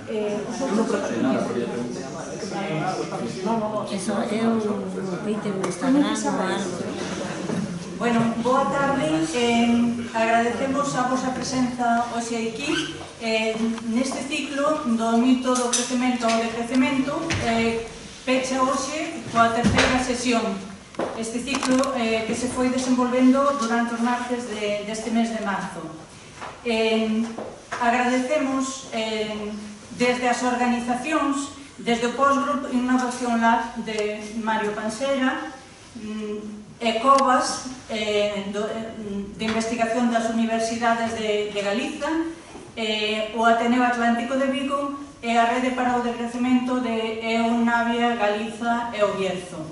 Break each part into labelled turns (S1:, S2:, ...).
S1: Eso é o Twitter, o Instagram, o algo.
S2: Bueno, boa tarde, agradecemos a vosa presenza hoxe aquí neste ciclo do mito do crecemento ao decrecemento, pecha hoxe coa terceira sesión. Este ciclo que se foi desenvolvendo durante os martes deste mes de marzo. Agradecemos desde as organizacións, desde o Postgroup Innovación Lab de Mario Pansera, ECOVAS, de investigación das universidades de Galiza, o Ateneo Atlántico de Vigo e a Rede para o Decrecemento de EUNAVIA, Galiza e o Bierzo.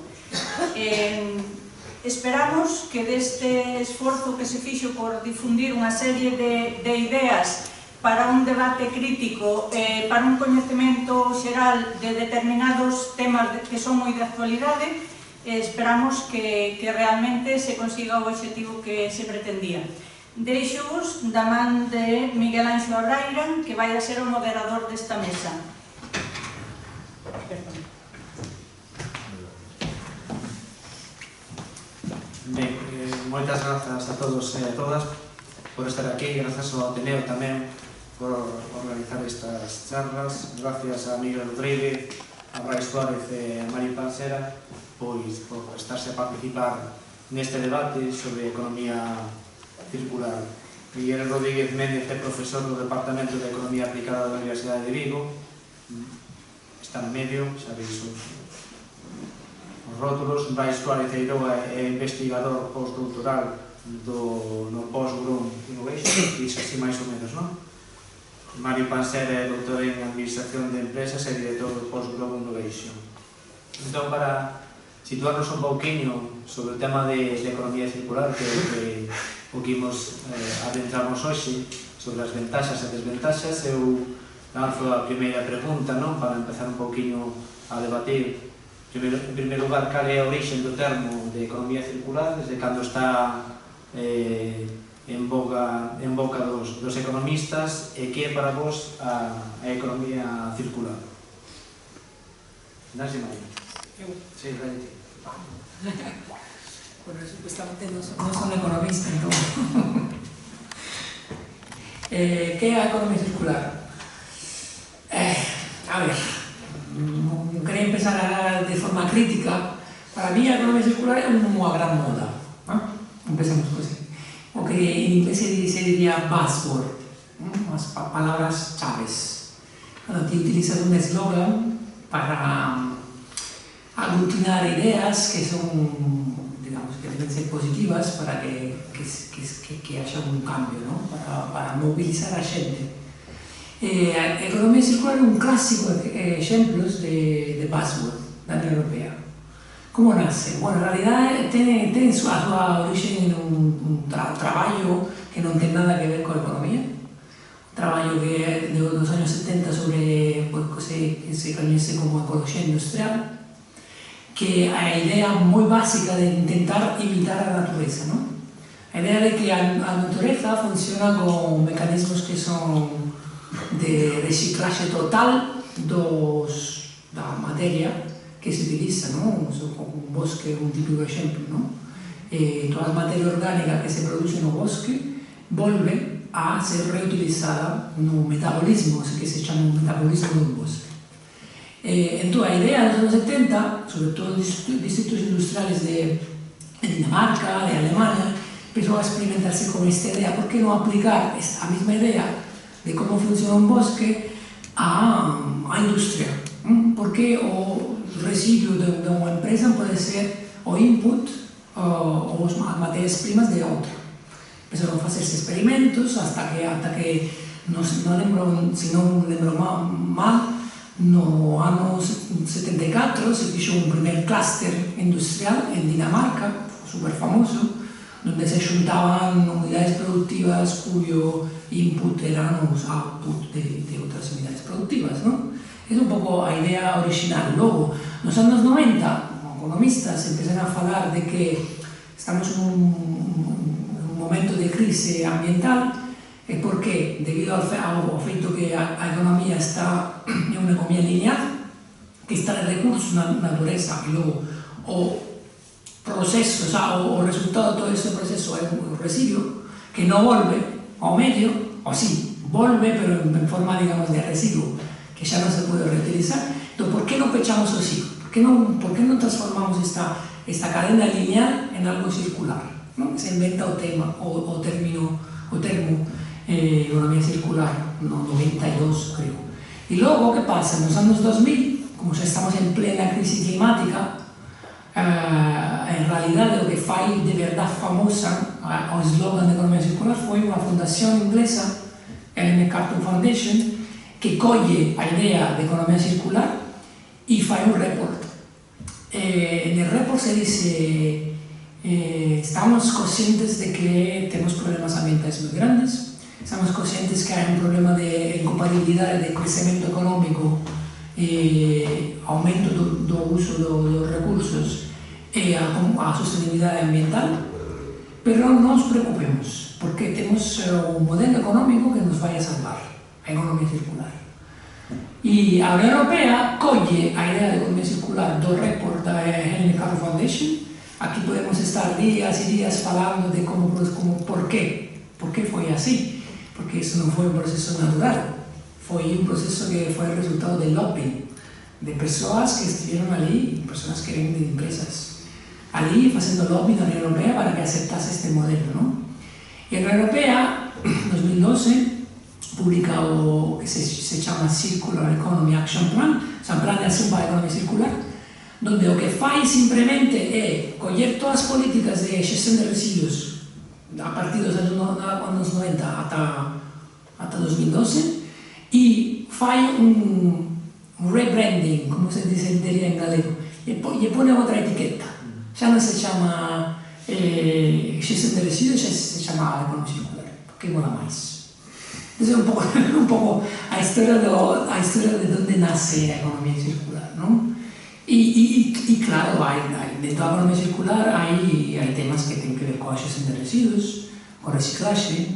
S2: Esperamos que deste esforzo que se fixo por difundir unha serie de ideas para un debate crítico, para un coñecemento xeral de determinados temas que son moi de actualidade, esperamos que realmente se consiga o obxectivo que se pretendía. Deixo-vos da man de Miguel Anxo Abraira, que vai a ser o moderador desta mesa.
S3: Ben, moitas grazas a todos e a todas por estar aquí, grazas ao Ateneo tamén por organizar estas charlas, gracias a Miguel Rodríguez, a Brais Suárez e a Mario Pansera pois por estarse a participar neste debate sobre economía circular. Miguel Rodríguez Méndez é profesor do Departamento de Economía Aplicada da Universidade de Vigo, está no medio, sabéis os rótulos. Brais Suárez Eiroa é investigador postdoctoral no Postgroup Innovation, iso así máis ou menos, non? Mario Pansera é doutor en Administración de Empresas e director do Postgroup Innovation. Entón, para situarnos un pouquiño sobre o tema de economía circular, que é o que imos adentrarnos hoxe, sobre as ventaxas e desventaxas, eu lanzo a primeira pregunta, non? Para empezar un pouquiño a debatir. En primeiro lugar, cal é a orixe do termo de economía circular, desde cando está en boca dos economistas, e que é para vos a economía circular? Nancy María. Sí, Rayeti.
S4: Bueno, supuestamente no son economista, entón. Que é a economía circular? A ver, quería empezar de forma crítica. Para mí a economía circular é unha gran moda, empecemos por así. O que en inglés se diría buzzword, as palabras chaves. Cando te utilizas un eslogan para aglutinar ideas que son, digamos, que deben ser positivas para que haya un cambio, ¿no? Para movilizar a xente. A economía circular é un clásico exemplo de buzzword da Unión Europea. Como nace? Bueno, en realidad ten a súa origen en un traballo que non ten nada que ver con a economía, un traballo que dos años 70 sobre que se conoce como ecoloxía industrial, que a idea moi básica de intentar imitar a natureza, ¿no? A idea de que a natureza funciona con mecanismos que son de reciclaxe total da materia que se utiliza, ¿no? Un bosque é un típico exemplo, ¿no? Toda a materia orgánica que se produce no bosque volve a ser reutilizada no metabolismo, que se chama un metabolismo do bosque. Entón, a idea dos anos 70, sobre todo distritos industriales de Dinamarca, de Alemania, empezou a experimentarse con esta idea. Por que non aplicar a mesma idea de como funciona un bosque a industria? Porque o residuo de unha empresa pode ser o input ou as materias primas de outra. Empezaron a facerse experimentos hasta que se non lembro mal, no ano 74 se fixo un primer clúster industrial en Dinamarca, super famoso, donde se xuntaban unidades productivas cuyo input eran os output de outras unidades productivas, ¿no? É un pouco a idea original. Logo, nos anos 90, economistas empezan a falar de que estamos en un momento de crise ambiental, e por que? Debido ao feito que a economía está en una economía lineal, que está en recursos, naturaleza, y luego o proceso, o resultado de todo ese proceso es un residuo que no vuelve ao medio, o sí, vuelve, pero en forma, digamos, de residuo, que ya no se puede reutilizar. Entonces, ¿por qué no pechamos el ciclo? ¿Por qué no transformamos esta cadena lineal en algo circular? ¿No? Se inventa o termo economía circular, no, 92 creo. Y luego, ¿qué pasa? En los años 2000, como ya estamos en plena crisis climática, en realidad lo que fue de verdad famosa, o eslogan de economía circular, fue una fundación inglesa, el MacArthur Foundation, que coge la idea de economía circular y hace un report. En el report se dice, estamos conscientes de que tenemos problemas ambientales muy grandes, estamos conscientes que hay un problema de incompatibilidad de crecimiento económico, aumento do uso dos recursos e a sostenibilidade ambiental, pero non nos preocupemos, porque temos un modelo económico que nos vai a salvar, a economía circular. E a Unión Europea colle a idea de economía circular do report da Helen Carter Foundation. Aquí podemos estar días e días falando de por qué foi así, porque isso non foi un proceso natural. Foi un proceso que fue el resultado del lobby de personas que estuvieron allí, personas que vienen de empresas allí haciendo lobby en la Unión Europea para que aceptase este modelo, ¿no? Y en la Unión Europea, en 2012, publica o que se llama Circular Economy Action Plan, o sea, un plan de acción para la economía circular, donde lo que fai simplemente es coger todas las políticas de gestión de residuos a partir de los años 90 hasta 2012, y fai un rebranding, como se diría en galego, y pone otra etiqueta. Ya no se llama gestión de residuos, ya se llama economía circular, porque mola más. Entonces un poco a historia de dónde nace la economía circular, ¿no? Y claro, dentro de la economía circular hay temas que tienen que ver con la gestión de residuos, con reciclaje,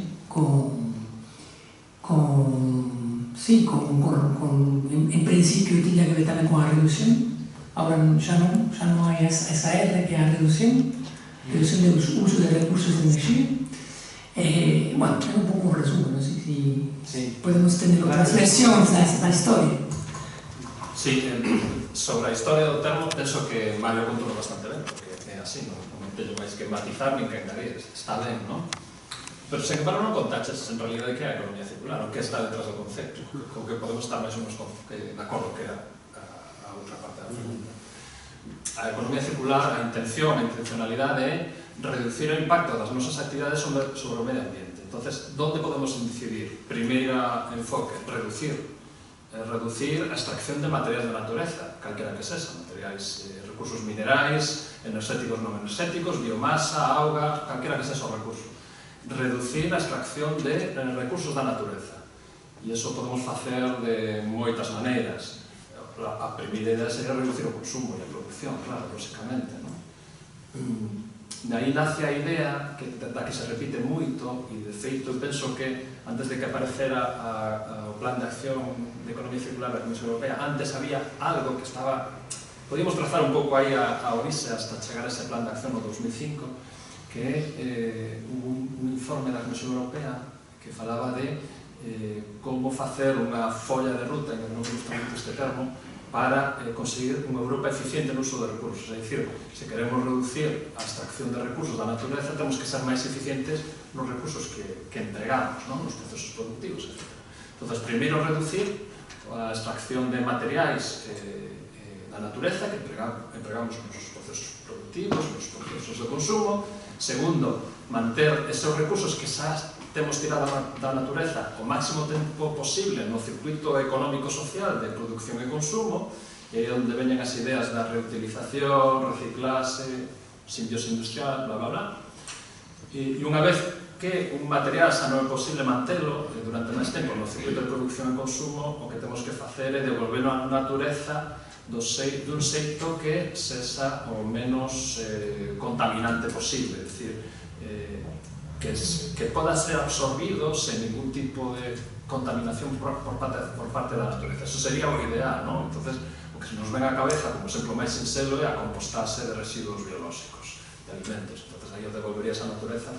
S4: en principio tiene que ver también con la reducción. Ahora ya no hay esa R que es la reducción de uso de recursos de energía. Bueno, es un poco un resumen, no sé si podemos tener otras versiones de esta historia.
S5: Sí, sobre a historia do termo, penso que Mario contou bastante ben, porque é así, non teño máis que matizar nin que engadir, está ben, non? Pero, sen embargo, non contaches en realidad que é a economía circular, o que está detrás do concepto, con que podemos estar máis ou menos de acordo que é a outra parte da pregunta. A economía circular, a intencionalidade é reducir o impacto das nosas actividades sobre o medio ambiente. Entonces, onde podemos incidir? Primeira enfoque, reducir a extracción de materiais da natureza, calquera que sexa, materiais, recursos minerais, enerxéticos non enerxéticos, biomasa, auga, calquera que sexa o recurso. Reducir a extracción de recursos da natureza. E iso podemos facer de moitas maneiras. A primeira idea sería reducir o consumo e a producción, claro, lóxicamente, non? De aí nace a idea da que se repite moito, e de feito penso que antes de que aparecera o plan de acción de economía circular da Comisión Europea, antes había algo que estaba, podíamos trazar un pouco aí a orixe hasta chegar a ese plan de acción no 2005, que é un informe da Comisión Europea que falaba de como facer unha folla de ruta, que non me gusta moito este termo, para conseguir unha Europa eficiente no uso de recursos. É dicir, se queremos reducir a extracción de recursos da natureza, temos que ser máis eficientes nos recursos que empregamos, nos procesos productivos, etc. Entón, primeiro, reducir a extracción de materiais da natureza que empregamos nos procesos productivos, nos procesos de consumo. Segundo, manter esos recursos que xa temos tirado da natureza o máximo tempo posible no circuito económico-social de producción e consumo, e aí onde veñen as ideas da reutilización, reciclase, simbiose industrial, bla, bla, bla. E unha vez que un material xa non é posible mantelo durante máis tempo no circuito de producción e consumo, o que temos que facer é devolverlo á natureza dun xeito que sexa o menos contaminante posible, é dicir, que pueda ser absorbido sin ningún tipo de contaminación por parte da natureza. Eso sería o ideal, ¿no? Entonces, o que se nos ven á cabeza como exemplo máis sinxelo é a compostarse de residuos biolóxicos, de alimentos. Entonces, aí o devolverías a natureza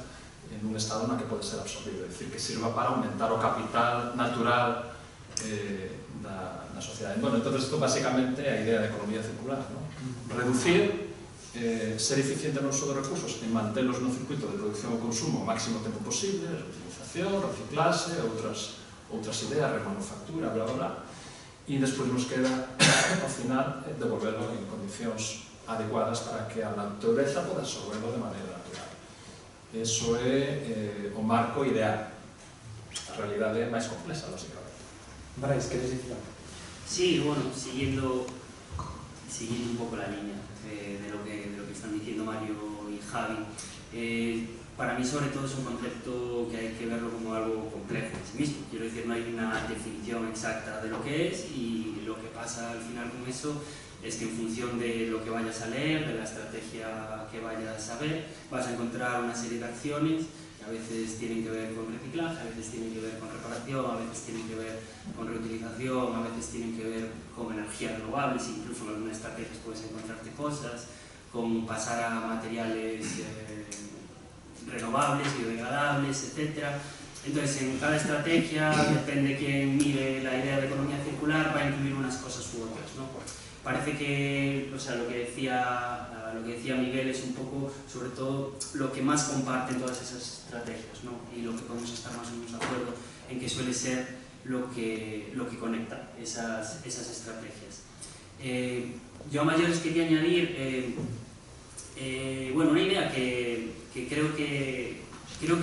S5: en un estado na que pode ser absorbido, é dicir, que sirva para aumentar o capital natural da sociedade. Bueno, entonces, isto basicamente é a idea de economía circular, ¿no? Reducir, ser eficiente no uso de recursos e mantelos no circuito de producción e consumo o máximo tempo posible, reutilización, reciclase, outras ideas, remanufactura, bla, bla, bla, e despois nos queda, ao final, devolverlo en condicións adecuadas para que a natureza poda absorberlo de maneira natural. Eso é o marco ideal. A realidade é máis complexa, lógicamente.
S3: Brais, queres dicir algo?
S6: Sí, bueno, siguiendo un poco la línea de lo que están diciendo Mario y Javi, para mí sobre todo es un concepto que hay que verlo como algo complejo en sí mismo. Quiero decir, no hay una definición exacta de lo que es, y lo que pasa al final con eso es que en función de lo que vayas a leer, de la estrategia que vayas a ver, vas a encontrar una serie de acciones que a veces tienen que ver con reciclaje, a veces tienen que ver con reparación, a veces tienen que ver con reutilización, a veces tienen que ver con energías renovables, incluso en algunas estrategias puedes encontrarte cosas, con pasar a materiales renovables, biodegradables, etc. Entonces, en cada estrategia, depende de quién mire la idea de economía circular, va a incluir unas cosas u otras, ¿no? Parece que, o sea, lo que decía Miguel es un poco, sobre todo, lo que más comparten todas esas estrategias, ¿no? Y lo que podemos estar más o menos de acuerdo en que suele ser lo que conecta esas estrategias. Yo a mayores quería añadir, bueno, una idea que creo que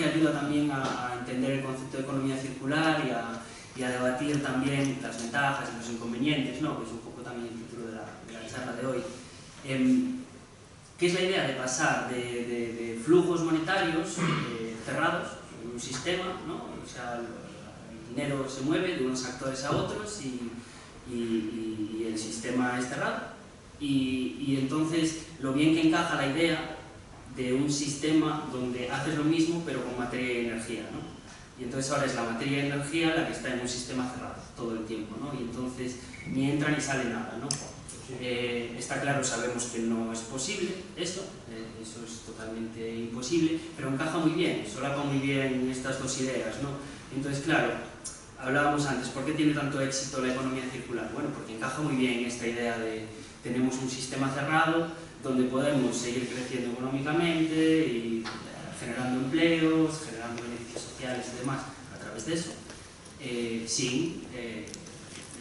S6: ayuda también a entender el concepto de economía circular y a debatir también las ventajas y los inconvenientes, ¿no? Que es un poco también el título de la charla de hoy. Que es la idea de pasar de flujos monetarios cerrados en un sistema, ¿no? O sea, el dinero se mueve de unos actores a otros y el sistema es cerrado. Y entonces, lo bien que encaja la idea de un sistema donde haces lo mismo pero con materia y energía, ¿no? Y entonces ahora es la materia y energía la que está en un sistema cerrado todo el tiempo, ¿no? Y entonces ni entra ni sale nada, ¿no? Está claro, sabemos que no es posible esto, eso es totalmente imposible, pero encaja muy bien, solapa muy bien estas dos ideas, ¿no? Entonces, claro, hablábamos antes, ¿por qué tiene tanto éxito la economía circular? Bueno, porque encaja muy bien esta idea de tenemos un sistema cerrado donde podemos seguir creciendo económicamente y generando empleos, generando beneficios sociales y demás a través de eso, sin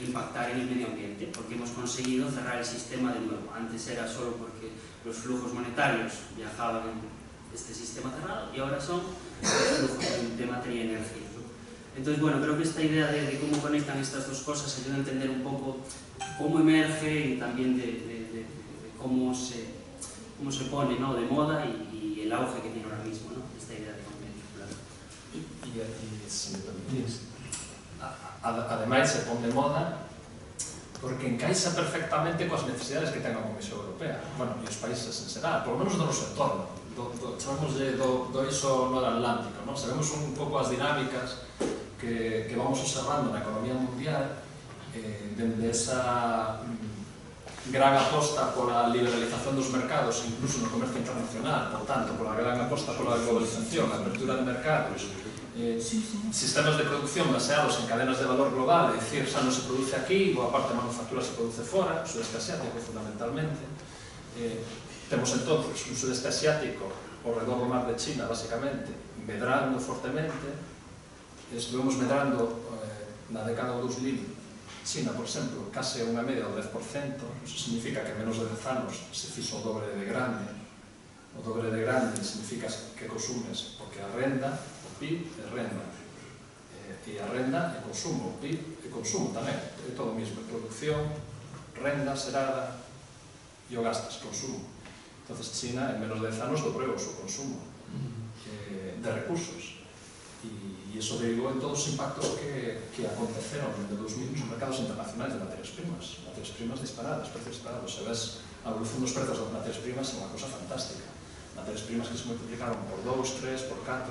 S6: impactar en el medio ambiente, porque hemos conseguido cerrar el sistema de nuevo. Antes era solo porque los flujos monetarios viajaban en este sistema cerrado y ahora son los flujos de materia y energía, ¿no? Entonces, bueno, creo que esta idea de cómo conectan estas dos cosas ayuda a entender un poco cómo emerge y también de cómo se pone, ¿no?, de moda y el auge que tiene ahora mismo, ¿no?, esta idea de economía circular.
S5: Se me permitís, ademais se pon de moda porque encaixa perfectamente coas necesidades que ten a Comisión Europea, bueno, e os países en xeral, por lo menos do noso entorno, chamémoslle do iso noratlántico, non? Sabemos un pouco as dinámicas que vamos observando na economía mundial dende esa gran aposta pola liberalización dos mercados, incluso no comercio internacional, por tanto, pola gran aposta pola globalización, a apertura de mercados, sistemas de producción baseados en cadenas de valor global, é dicir, xa non se produce aquí, boa parte da manufactura se produce fora, o sudeste asiático fundamentalmente. Temos entón un sudeste asiático ao redor do mar de China, basicamente, medrando fortemente. Estuvemos medrando na década do 2000, China, por exemplo, case unha media do 10%, iso significa que en menos de 10 anos se fixo o dobre de grande. O dobre de grande significa que consumes, porque a renda, o PIB é renda, e a renda é consumo, o PIB é consumo tamén, é todo o mismo, producción, renda xerada e o gastas, consumo. Entonces China en menos de 10 anos dobrou o seu consumo de recursos. E iso derivou en todos os impactos que aconteceron desde 2000 nos mercados internacionais de materias primas disparadas, precios disparados. Se ves a evolución dos prezos das materias primas é unha cosa fantástica. Materias primas que se multiplicaron por 2, 3, por 4,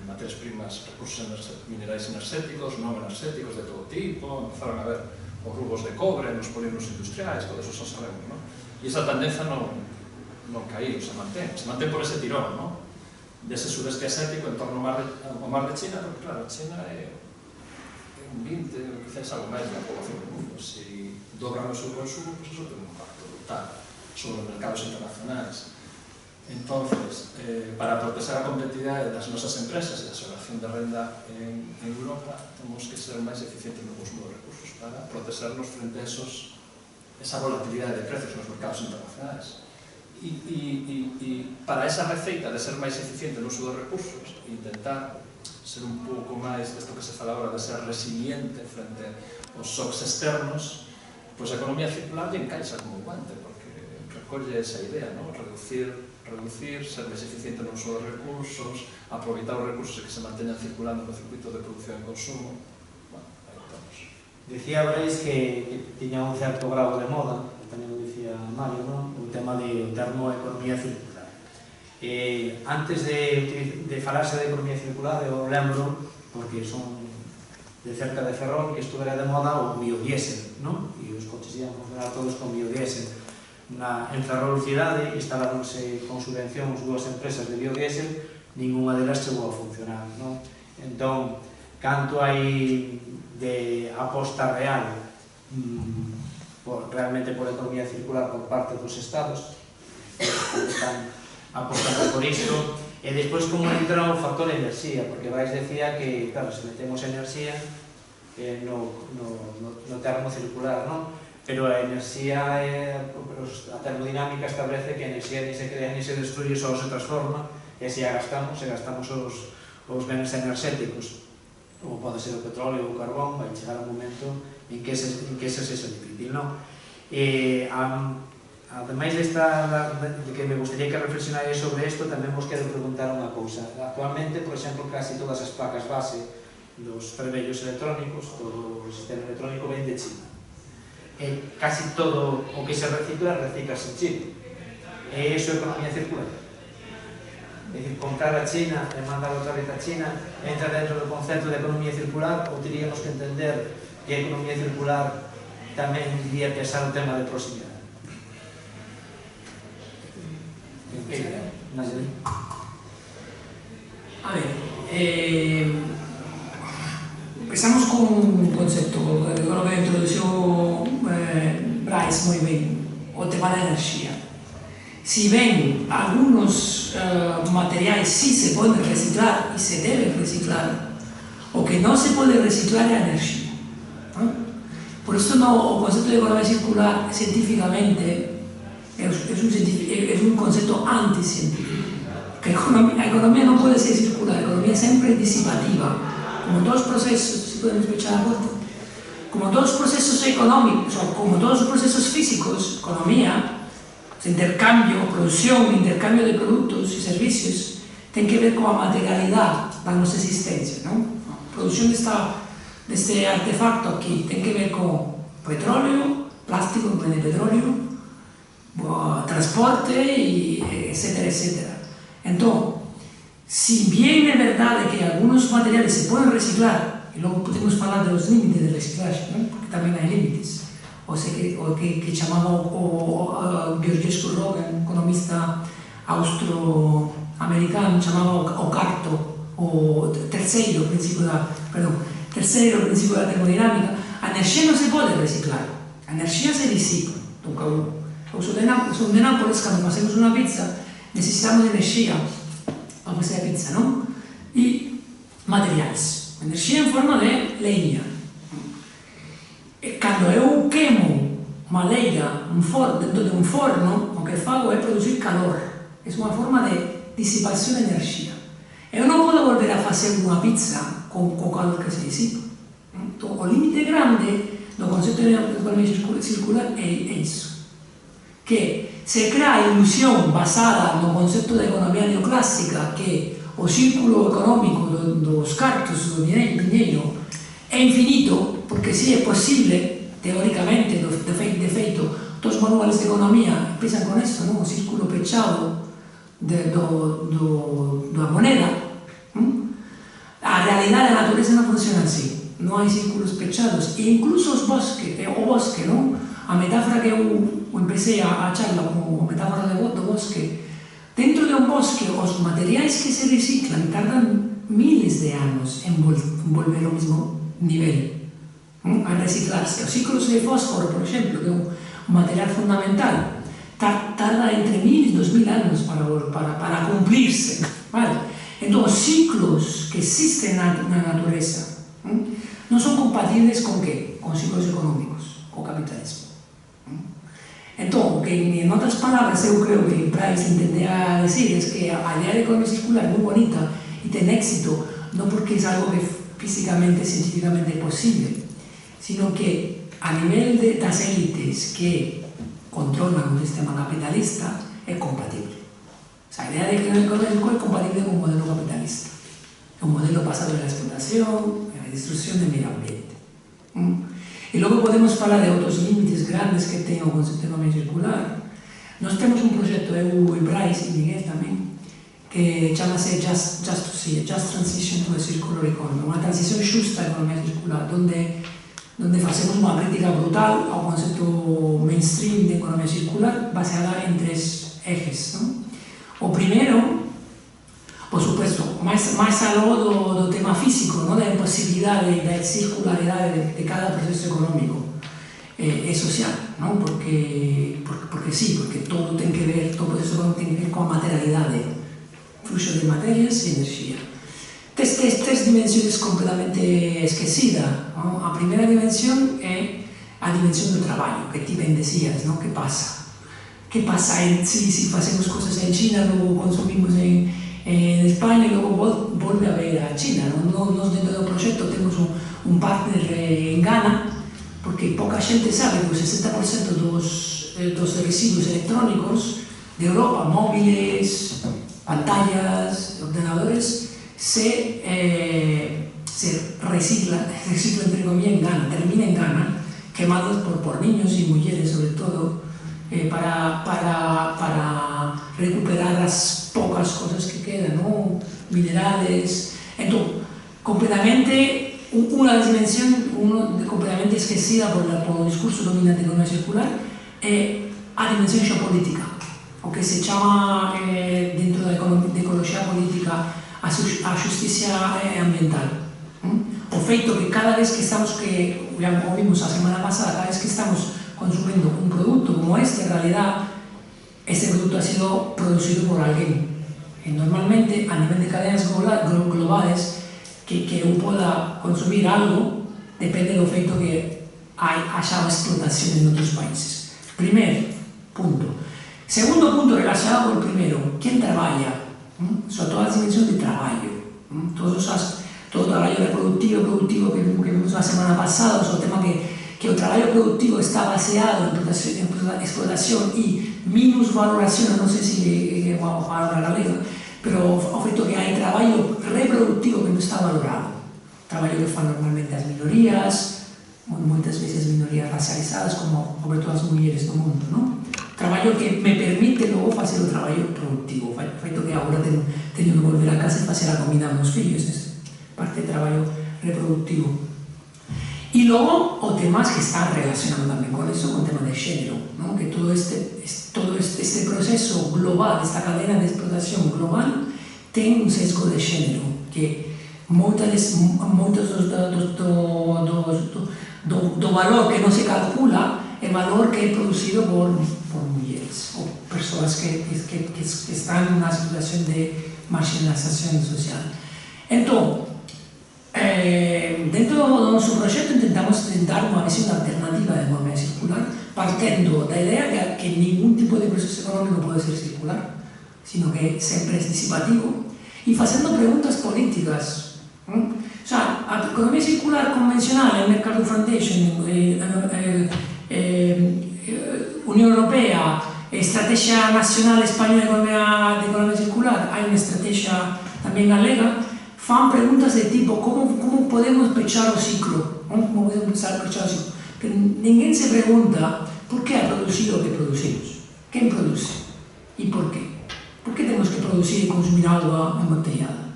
S5: materias primas, recursos minerais enerxéticos, non enerxéticos de todo tipo, empezaron a haber os rubos de cobre nos polígonos industriais, todo eso xa sabemos, non? E esa tendencia non caíu, se mantén por ese tirón, non? Dese sudeste asiático en torno ao mar de China, porque claro, China é un 20, quizás algo máis da población do mundo. Se dobran o seu consumo, pues eso ten un impacto brutal sobre os mercados internacionais. Entonces, para proteger a competitividade das nosas empresas e a xeración de renda en Europa, temos que ser máis eficientes no consumo de recursos para protegernos frente a esa volatilidade de precios nos mercados internacionais. E para esa receita de ser máis eficiente no uso dos recursos, intentar ser un pouco máis desto que se fala agora, de ser resiliente frente aos shocks externos, pois a economía circular lle encaixa como guante, porque recolle esa idea, non? Reducir, ser máis eficiente no uso dos recursos, aproveitar os recursos que se manteñan circulando no circuito de producción e consumo. Bueno, aí estamos.
S3: Decía Brais que tiña un certo grado de moda, tamén o dicía Mario, non? O tema do termo economía circular. Antes de falarse de economía circular, eu lembro, porque son de cerca de Ferrol, que estuvera de moda o biodiesel, non? E os coches iban funcionar todos con biodiesel. En Ferrol cidade instaláronse con subvencións dúas empresas de biodiesel, ninguna delas chegou a funcionar, non? Entón, canto hai de aposta real realmente por economía circular por parte dos estados que están apostando por isto, e despois como entra o factor enerxía, porque Vais decía que, claro, se metemos enerxía no termo circular, non? Pero a enerxía, a termodinámica establece que a enerxía ni se crea ni se destruye, só se transforma, e se a gastamos os bens enerxéticos, como pode ser o petróleo ou o carbón, vai chegar un momento en que ese sexa difícil, non? Ademais de que me gustaría que reflexionarais sobre isto, tamén vos quero preguntar unha cousa. Actualmente, por exemplo, casi todas as placas base dos trebellos electrónicos, todo o sistema electrónico ven de China. E casi todo o que se recicla, reciclase en China. E iso é economía circular. É dicir, comprar a China e mandar outra vez a China entra dentro do concepto de economía circular, ou teríamos que entender que a economía circular tamén diría pensar o tema de proximidade.
S4: A ver, empezamos con un concepto que creo que introdució Brais muy bien, o tema da enerxía. Si bien algunos materiales sí se pueden reciclar y se deben reciclar, o que no se puede reciclar es la energía. Por eso el concepto de economía circular científicamente es un concepto anticientífico. Que la economía no puede ser circular, la economía siempre es disipativa. Como todos los procesos, si podemos escuchar la puerta, como todos los procesos económicos, o como todos los procesos físicos, economía, intercambio, producción, intercambio de productos y servicios, tiene que ver con la materialidad de nuestra existencia, ¿no? La producción de este artefacto aquí tiene que ver con petróleo, plástico, de petróleo, transporte, y etcétera, etcétera. Entonces, si bien es verdad que algunos materiales se pueden reciclar, y luego podemos hablar de los límites de reciclaje, ¿no? Porque también hay límites, o que llamaba Georgescu Rogan, economista austroamericano, llamaba o quarto, o terceiro principio da termodinámica. A enerxía non se pode reciclar, a enerxía se disipa. Son de Nápoles, cando facemos unha pizza, necesitamos de enerxía para facer a pizza, non? E materiais. Enerxía en forma de leña. Cando eu quemo unha leña dentro de un forno, o que fago é producir calor. É unha forma de disipación de enerxía. Eu non podo volver a facer unha pizza con o calor que se disipa. Entón, o límite grande do concepto de economía circular é iso. Que se crea a ilusión basada no concepto de economía neoclásica que o círculo económico dos cartos, do dinheiro, é infinito, porque si é posible, teóricamente, de feito, todos os manuales de economía empiezan con isto, o círculo pechado da moneda, realidad, la naturaleza no funciona así. No hay círculos pechados. E incluso o bosque, ¿no? A metáfora que eu empecé a charla como metáfora do bosque. Dentro de un bosque, os materiais que se reciclan tardan miles de anos en volver ao mesmo nivel, a reciclarse. Os ciclos de fósforo, por exemplo, que é un material fundamental, tarda entre 1000 e 2000 anos para cumplirse. Vale? Entón, os ciclos que existen na natureza non son compatibles con que? Con ciclos económicos, co capitalismo. Entón, o que en outras palabras eu creo que Bryce intendía decir es que a idea de economía circular é moi bonita e ten éxito non porque é algo que físicamente, científicamente é posible, sino que a nivel das élites que controlan o sistema capitalista é compatible. O sea, a idea de que a economía circular é compatible con o modelo capitalista, un modelo basado en la explotación, en la destrucción del medio ambiente. E logo podemos falar de outros límites grandes que ten o concepto de economía circular. Nós temos un proxecto, eu e Bryce e Miguel tamén, que chamase Just Transition to a Circular Economy, unha transición xusta a economía circular, donde facemos unha crítica brutal ao concepto mainstream de economía circular baseada en 3 ejes. O primeiro, por supuesto, máis aló do tema físico, da imposibilidade da circularidade de cada proceso económico e social, porque sí, porque todo ten que ver, todo proceso económico ten que ver coa materialidade, fluxo de materias e enerxía. Tres dimensiones completamente esquecidas. A primeira dimensión é a dimensión do traballo, que ti ben decías, que pasa? Que pasa si facemos cosas en China, logo consumimos en España e logo volve a ver a China. Nos dentro do proxecto temos un partner en Ghana, porque pouca xente sabe que o 60% dos residuos electrónicos de Europa, móviles, pantallas, ordenadores, se recicla entre comillas en Ghana, termina en Ghana, quemados por niños y mujeres sobre todo, para recuperar las pocas cosas que quedan, minerales. Entonces, completamente, una dimensión completamente esquecida por el discurso dominante de economía circular es a dimensión geopolítica, o que se llama dentro de ecoloxía política a justicia ambiental. O feito que cada vez que estamos, que ya vimos a semana pasada, cada vez que estamos consumiendo un producto como este, en realidad este producto ha sido producido por alguien. Normalmente a nivel de cadenas globales que eu poda consumir algo depende do feito que haya explotación en outros países. Primer punto. Segundo punto relacionado con el primero, ¿quién trabaja? Sobre todas las dimensiones de trabajo. Todo el trabajo reproductivo que vimos la semana pasada, sobre el tema que el trabajo productivo está baseado en explotación y minusvaloración, no sé si vamos a hablar galega, pero o feito que hay trabajo reproductivo que no está valorado. Trabajo que fan normalmente as minorías, moitas veces minorías racializadas, como sobre todo as mulleres do mundo, non? Traballo que me permite logo facer o traballo productivo, feito que agora teño que volver a casa e facer a comida aos fillos, parte de traballo reproductivo. E logo o temas que están relacionados tamén con eso, con o tema de xénero, que todo este proceso global, esta cadena de explotación global, ten un sesgo de xénero, que moitos do valor que non se calcula é valor que é producido por mulleres ou persoas que están nunha situación de marginalización social. Entón, dentro do noso proxecto intentamos dar unha visión alternativa da economía circular, partendo da idea que ningún tipo de proceso económico pode ser circular, sino que sempre é disipativo, e facendo preguntas políticas. O sea, a economía circular convencional, el Mercado Foundation, Unión Europea, Estrategia Nacional Española de Economía Circular, hai unha estrategia tamén galega, fan preguntas de tipo como podemos pechar o ciclo, como podemos pechar o ciclo, pero ninguén se pregunta por que ha producido o que producimos, quen produce e por qué. Por que temos que producir e consumir agua embotellada?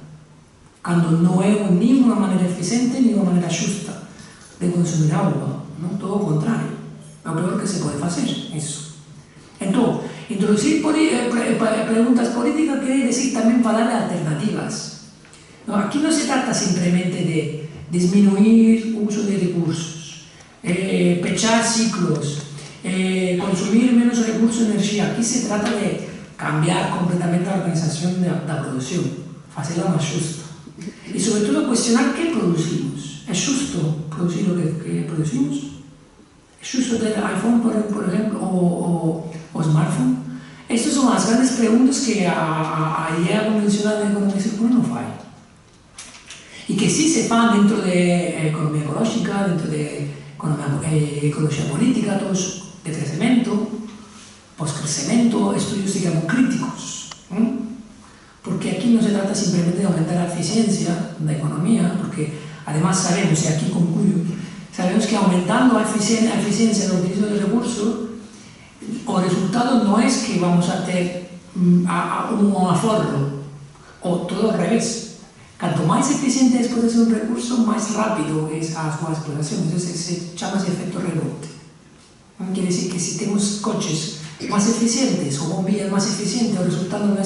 S4: cando non é nin unha maneira eficiente nin unha maneira xusta de consumir auga, non? Todo o contrario, é o peor que se pode facer, iso. Entón, introducir preguntas políticas quere decir tamén para darle alternativas. No, aquí non se trata simplemente de disminuir o uso de recursos, pechar ciclos, consumir menos recursos de enerxía. Aquí se trata de cambiar completamente a organización da produción, facela máis xusta. E, sobre todo, cuestionar que producimos. É xusto producir o que producimos? É xusto ter iPhone, por exemplo, o smartphone? Estas son as grandes preguntas que a idea convencional de economía circular non fai. E que sí se fan dentro de economía ecolóxica, dentro de ecoloxía política, todos de crecemento, post-crecemento, estudios, digamos, críticos. Porque aquí non se trata simplemente de aumentar a eficiencia da economía, porque además sabemos, e aquí concluyo, sabemos que aumentando a eficiencia do utilizo de recursos, o resultado non é que vamos a ter un aforro, ou todo ao revés. Canto máis eficiente é a explotación de recursos, máis rápido é a súa explotación. Se chama efecto rebote. Quere decir que se temos coches máis eficientes ou bombillas máis eficientes, o resultado non é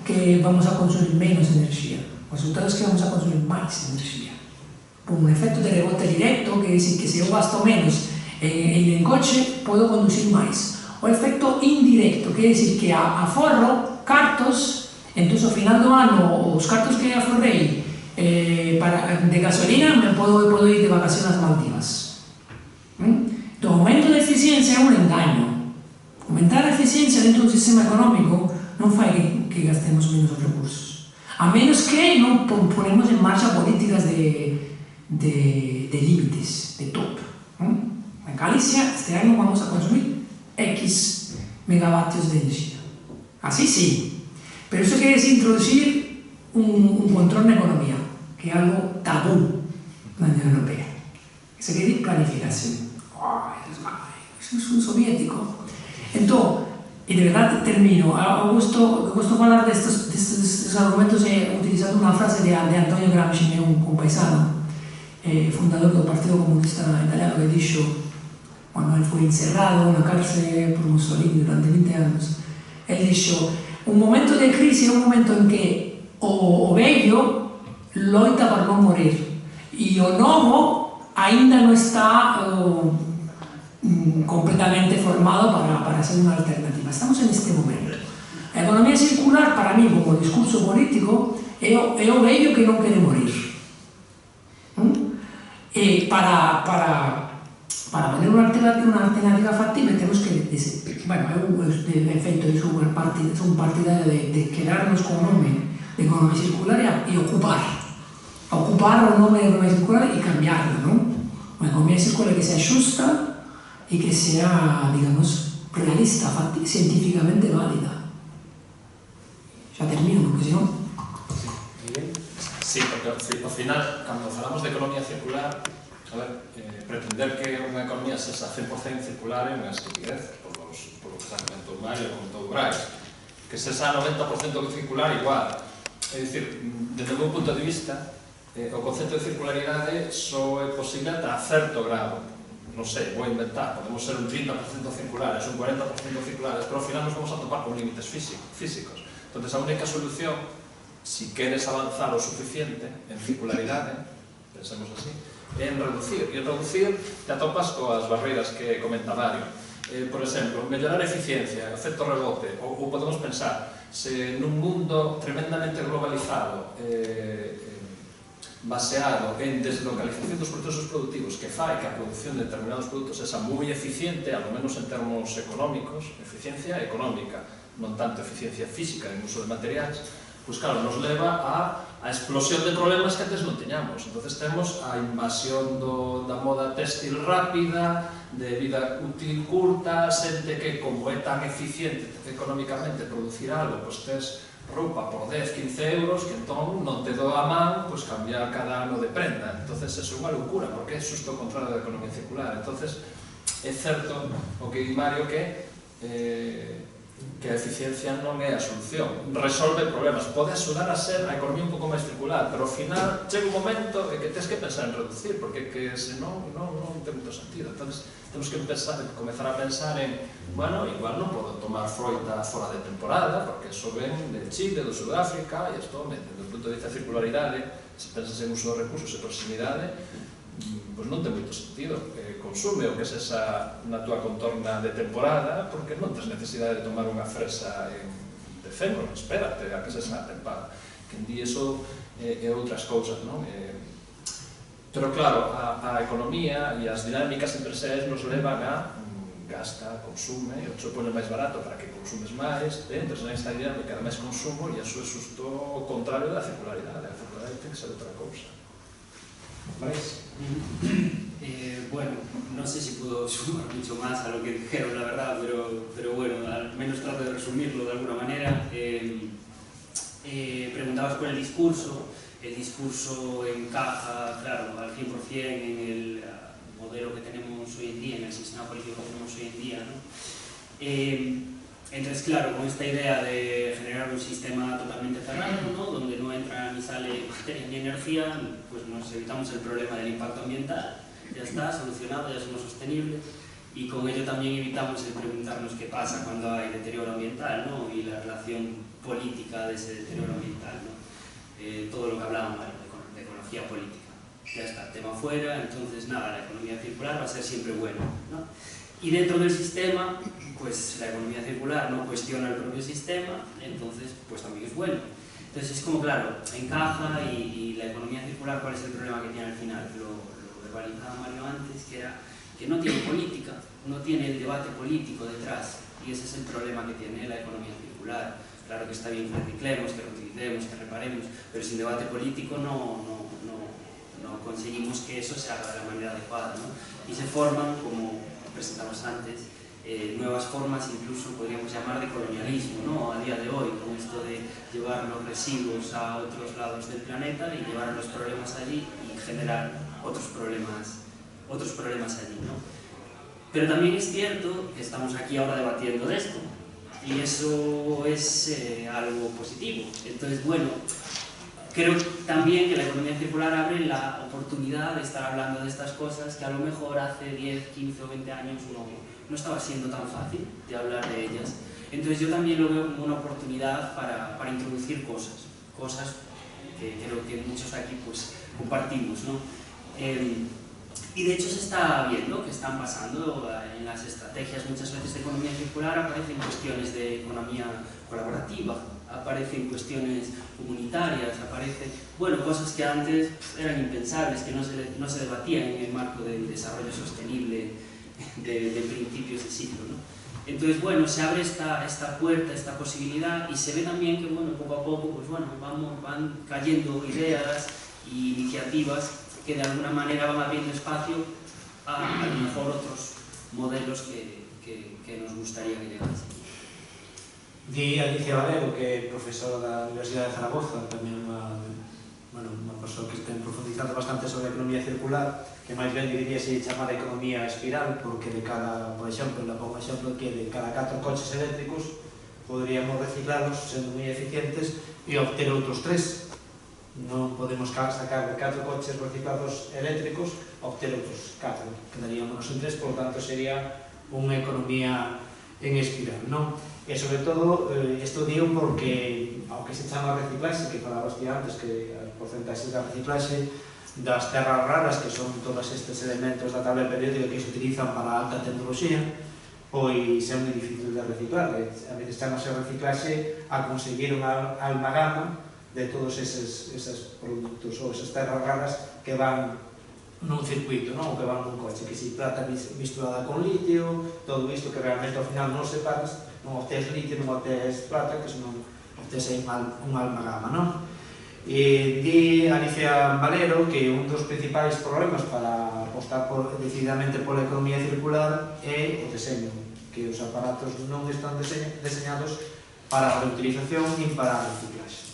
S4: que vamos a consumir menos enerxía. O resultado é que vamos a consumir máis enerxía. Por un efecto de rebote directo, que é dicir que se eu gasto menos en coche, podo conducir máis. O efecto indirecto, que é dicir que aforro cartos, entón ao final do ano, os cartos que aforrei de gasolina, me podo ir de vacación ás Maldivas. Entón, o aumento de eficiencia é un engaño. Aumentar a eficiencia dentro do sistema económico non fai que gastemos menos os recursos. A menos que non ponemos en marcha políticas de límites, de top. En Galicia, este ano vamos a consumir X megavatios de enerxía. Así sí. Pero iso quere decir introducir un control na economía, que é algo tabú na Unión Europea. Iso quere decir planificación. Iso é un soviético. Entón, e de verdade termino, eu gosto falar destes argumentos utilizando unha frase de Antonio Gramsci, un compaisano, fundador do Partido Comunista Italiano, que dixo, quando ele foi encerrado na cárcel por Mussolini durante 20 anos, ele dixo: un momento de crise é un momento en que o vello loita para non morir e o novo ainda non está completamente formado para ser unha alternativa. Estamos en este momento. A economía circular, para mí, como discurso político, é o vello que non quere morir. E para poner unha alternativa factible temos que, bueno, eu he feito iso un partidario de quedarnos con o nome de economía circular e ocupar o nome de economía circular e cambiarla, non? Unha economía circular que sea xusta e que sea, digamos, realista, científicamente válida. Xa termino, porque senón...
S5: Sí, porque ao final, cando falamos de economía circular, pretender que unha economía sexa 100% circular é unha estupidez, por lo que xa comentou Mario, comentou Brais, que sexa 90% circular igual. É dicir, desde o meu punto de vista, o concepto de circularidade só é posible ata certo grado. Non sei, vou inventar, podemos ser un 30% circulares, un 40% circulares, pero ao final nos vamos a topar con límites físicos. Entón, a única solución, si queres avanzar o suficiente en circularidade, pensemos así, é en reducir. E en reducir te atopas coas barreiras que comenta Mario. Por exemplo, mellorar a eficiencia, efecto rebote, ou podemos pensar, se nun mundo tremendamente globalizado, baseado en deslocalización dos procesos productivos que fai que a produción de determinados produtos sexa moi eficiente, ao menos en termos económicos, eficiencia económica, non tanto eficiencia física en uso de materiais, pois claro, nos leva a explosión de problemas que antes non teñamos. Entonces temos a invasión da moda textil rápida, de vida útil curta, xente que como é tan eficiente económicamente producir algo, pois tes roupa por 10, 15 euros, que entón non te do a man cambiar cada ano de prenda. Entonces, é unha loucura, porque é xusto o contrario da economía circular. Entonces, é certo o que di Mario que que a eficiencia non é a solución, resolve problemas, pode axudar a ser a economía un pouco máis circular, pero ao final chega un momento en que tens que pensar en reducir, porque que senón non ten moito sentido. Entón, temos que comezar a pensar en, bueno, igual non podo tomar froita fora de temporada, porque eso ven de Chile, do Sudáfrica, e isto, desde o punto de vista de circularidade, se pensas en uso de recursos e proximidade, pois non ten moito sentido. Consume o que se esa na túa contorna de temporada, porque non tens necesidade de tomar unha fresa en decembro, espérate a que se esa tempada. Que en dí eso é outras cousas, non? Pero claro, a economía e as dinámicas empresariais nos levan a gasta, consume, e o cho pone máis barato para que consumes máis, entras nesta dinámica de máis consumo, e iso é xusto o contrario da circularidade. A circularidade ten que ser outra cousa. ¿Vais?
S6: Bueno, no sé si puedo sumar mucho más a lo que dijeron, la verdad, pero bueno, al menos trato de resumirlo de alguna manera. Preguntabas por el discurso encaja, claro, al 100% en el modelo que tenemos hoy en día, en el sistema político que tenemos hoy en día, ¿no? Entonces, claro, con esta idea de generar un sistema totalmente cerrado, ¿no? Donde no entra ni sale materia ni energía, pues nos evitamos el problema del impacto ambiental, ya está, solucionado, ya somos sostenibles, y con ello también evitamos el preguntarnos qué pasa cuando hay deterioro ambiental, ¿no? Y la relación política de ese deterioro ambiental, ¿no? Todo lo que hablábamos de ecología política, ya está, tema fuera, entonces nada, la economía circular va a ser siempre buena, ¿no? Y dentro del sistema, pues la economía circular no cuestiona el propio sistema, entonces pues también es bueno. Entonces es como, claro, encaja y la economía circular, ¿cuál es el problema que tiene al final? Lo verbalizaba Mario antes, que era que no tiene política, no tiene el debate político detrás, y ese es el problema que tiene la economía circular. Claro que está bien que reciclemos, que reutilicemos, que reparemos, pero sin debate político no conseguimos que eso se haga de la manera adecuada, ¿no? Y se forman, como presentamos antes, nuevas formas, incluso podríamos llamar de colonialismo, ¿no? A día de hoy, con esto de llevar los residuos a otros lados del planeta y llevar los problemas allí y generar otros problemas allí, ¿no? Pero también es cierto que estamos aquí ahora debatiendo de esto, y eso es algo positivo. Entonces, bueno, creo también que la economía circular abre la oportunidad de estar hablando de estas cosas que a lo mejor hace 10, 15 o 20 años no estaba siendo tan fácil de hablar de ellas. Entonces yo también lo veo como una oportunidad para introducir cosas que creo que muchos aquí pues compartimos, ¿no? Y de hecho se está viendo que están pasando en las estrategias muchas veces de economía circular, aparecen cuestiones de economía colaborativa, aparecen cuestiones comunitarias, aparecen, bueno, cosas que antes eran impensables, que no se debatían en el marco del desarrollo sostenible de principios de siglo, ¿no? Entonces, bueno, se abre esta puerta, esta posibilidad, y se ve también que, bueno, poco a poco, pues bueno, van cayendo ideas y iniciativas que de alguna manera van abriendo espacio a lo mejor otros modelos que nos gustaría que llegasen.
S3: Di Alicia Valero, que é profesora da Universidade de Zaragoza, tamén unha persoa que ten profundizado bastante sobre a economía circular, que máis ben diríase chamada economía espiral, porque de cada, por exemplo, la pongo exemplo que de cada 4 coches eléctricos poderíamos reciclalos sendo moi eficientes e obter outros 3. Non podemos sacar de 4 coches reciclados eléctricos a obter outros 4, quedaríamos en 3, por tanto sería unha economía en espiral, non? E sobre todo, isto digo porque, ao que se chama reciclaxe, que falabas ti antes, que as porcentaxes da reciclaxe das terras raras, que son todos estes elementos da tabla periódica que se utilizan para a alta tecnoloxía, pois é moi difícil de reciclar. A veces chamase reciclaxe a conseguir unha amalgama de todos eses produtos ou esas terras raras que van nun circuito, non? Que van nun coche, que si plata misturada con litio, todo isto que realmente ao final non separas, non obtés litio, non obtés plata, que senón obtés aí unha amalgama, non? E di Alicia Valero que un dos principais problemas para apostar decididamente pola economía circular é o deseño, que os aparatos non están deseñados para a reutilización nin para a reciclaxe.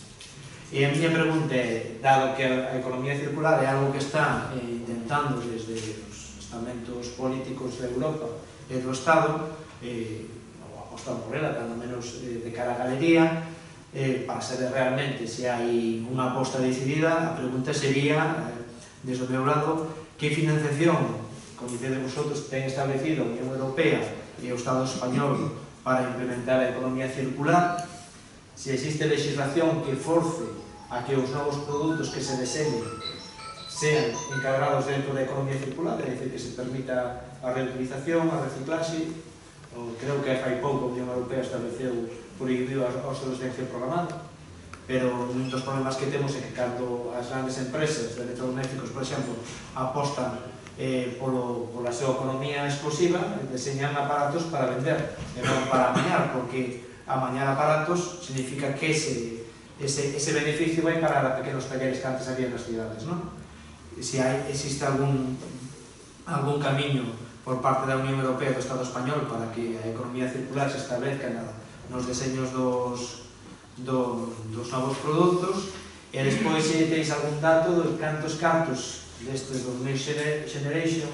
S3: E a miña pregunta é, dado que a economía circular é algo que está intentando desde os estamentos políticos de Europa e do Estado, o apostar por ela, cando menos de cara a galería, para saber realmente se hai unha aposta decidida. A pregunta sería, desde o meu lado, que financiación, como dicedes vosotros, ten establecido a Unión Europea e o Estado español para implementar a economía circular, se existe legislación que force a que os novos produtos que se deseñen sean encadrados dentro da economía circular, é dicir, que se permita a reutilización, a reciclaxe. Creo que fai pouco a Unión Europea estableceu prohibido a obsolescencia programada, pero un dos problemas que temos é que cando as grandes empresas de electrodomésticos, por exemplo, apostan pola súa economía exclusiva, deseñan aparatos para vender e non para amañar, porque amañar aparatos significa que ese beneficio vai parar a pequenos talleres que antes había nas cidades, non? Se existe algún camiño por parte da Unión Europea e do Estado español para que a economía circular se establezca nos deseños dos novos produtos, e despois se tenéis algún dato de cantos cartos destes dos Next Generation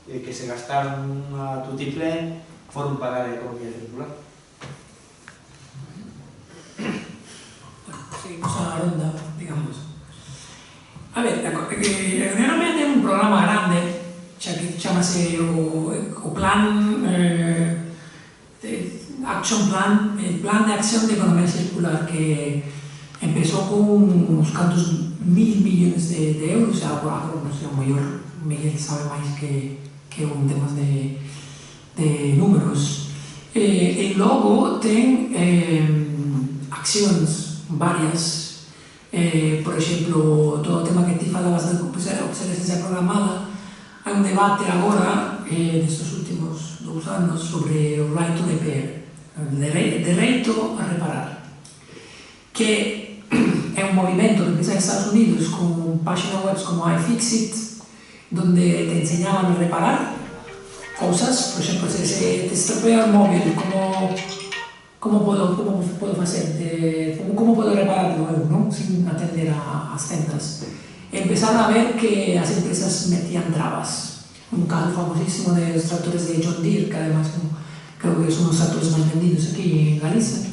S3: que se gastaron a tutiplén foron pagar a economía circular.
S4: Seguimos a ronda, digamos. A ver, a Unión Europea ten un programa grande, xa que chamase o plan Action Plan, el Plan de Acción de Economía Circular, que empezó con uns cantos 1.000 millones de euros, agora non sei, o mellor Miguel sabe máis que un temas de números. E logo ten accións varias. Por exemplo, todo o tema que ti falabas da obsolescencia programada, hai un debate agora nestes últimos 2 anos sobre o right to repair, o dereito a reparar, que é un movimento que empeza en Estados Unidos con páginas web como iFixit, donde te enseñaban a reparar cousas. Por exemplo, se te estropea o móvil, como podo facer, como podo repararlo eu, non? Sin atender as tendas. Empezaron a ver que as empresas metían trabas. Un caso famosísimo de los tractores de John Deere, que además creo que son los tractores más vendidos aquí en Galicia.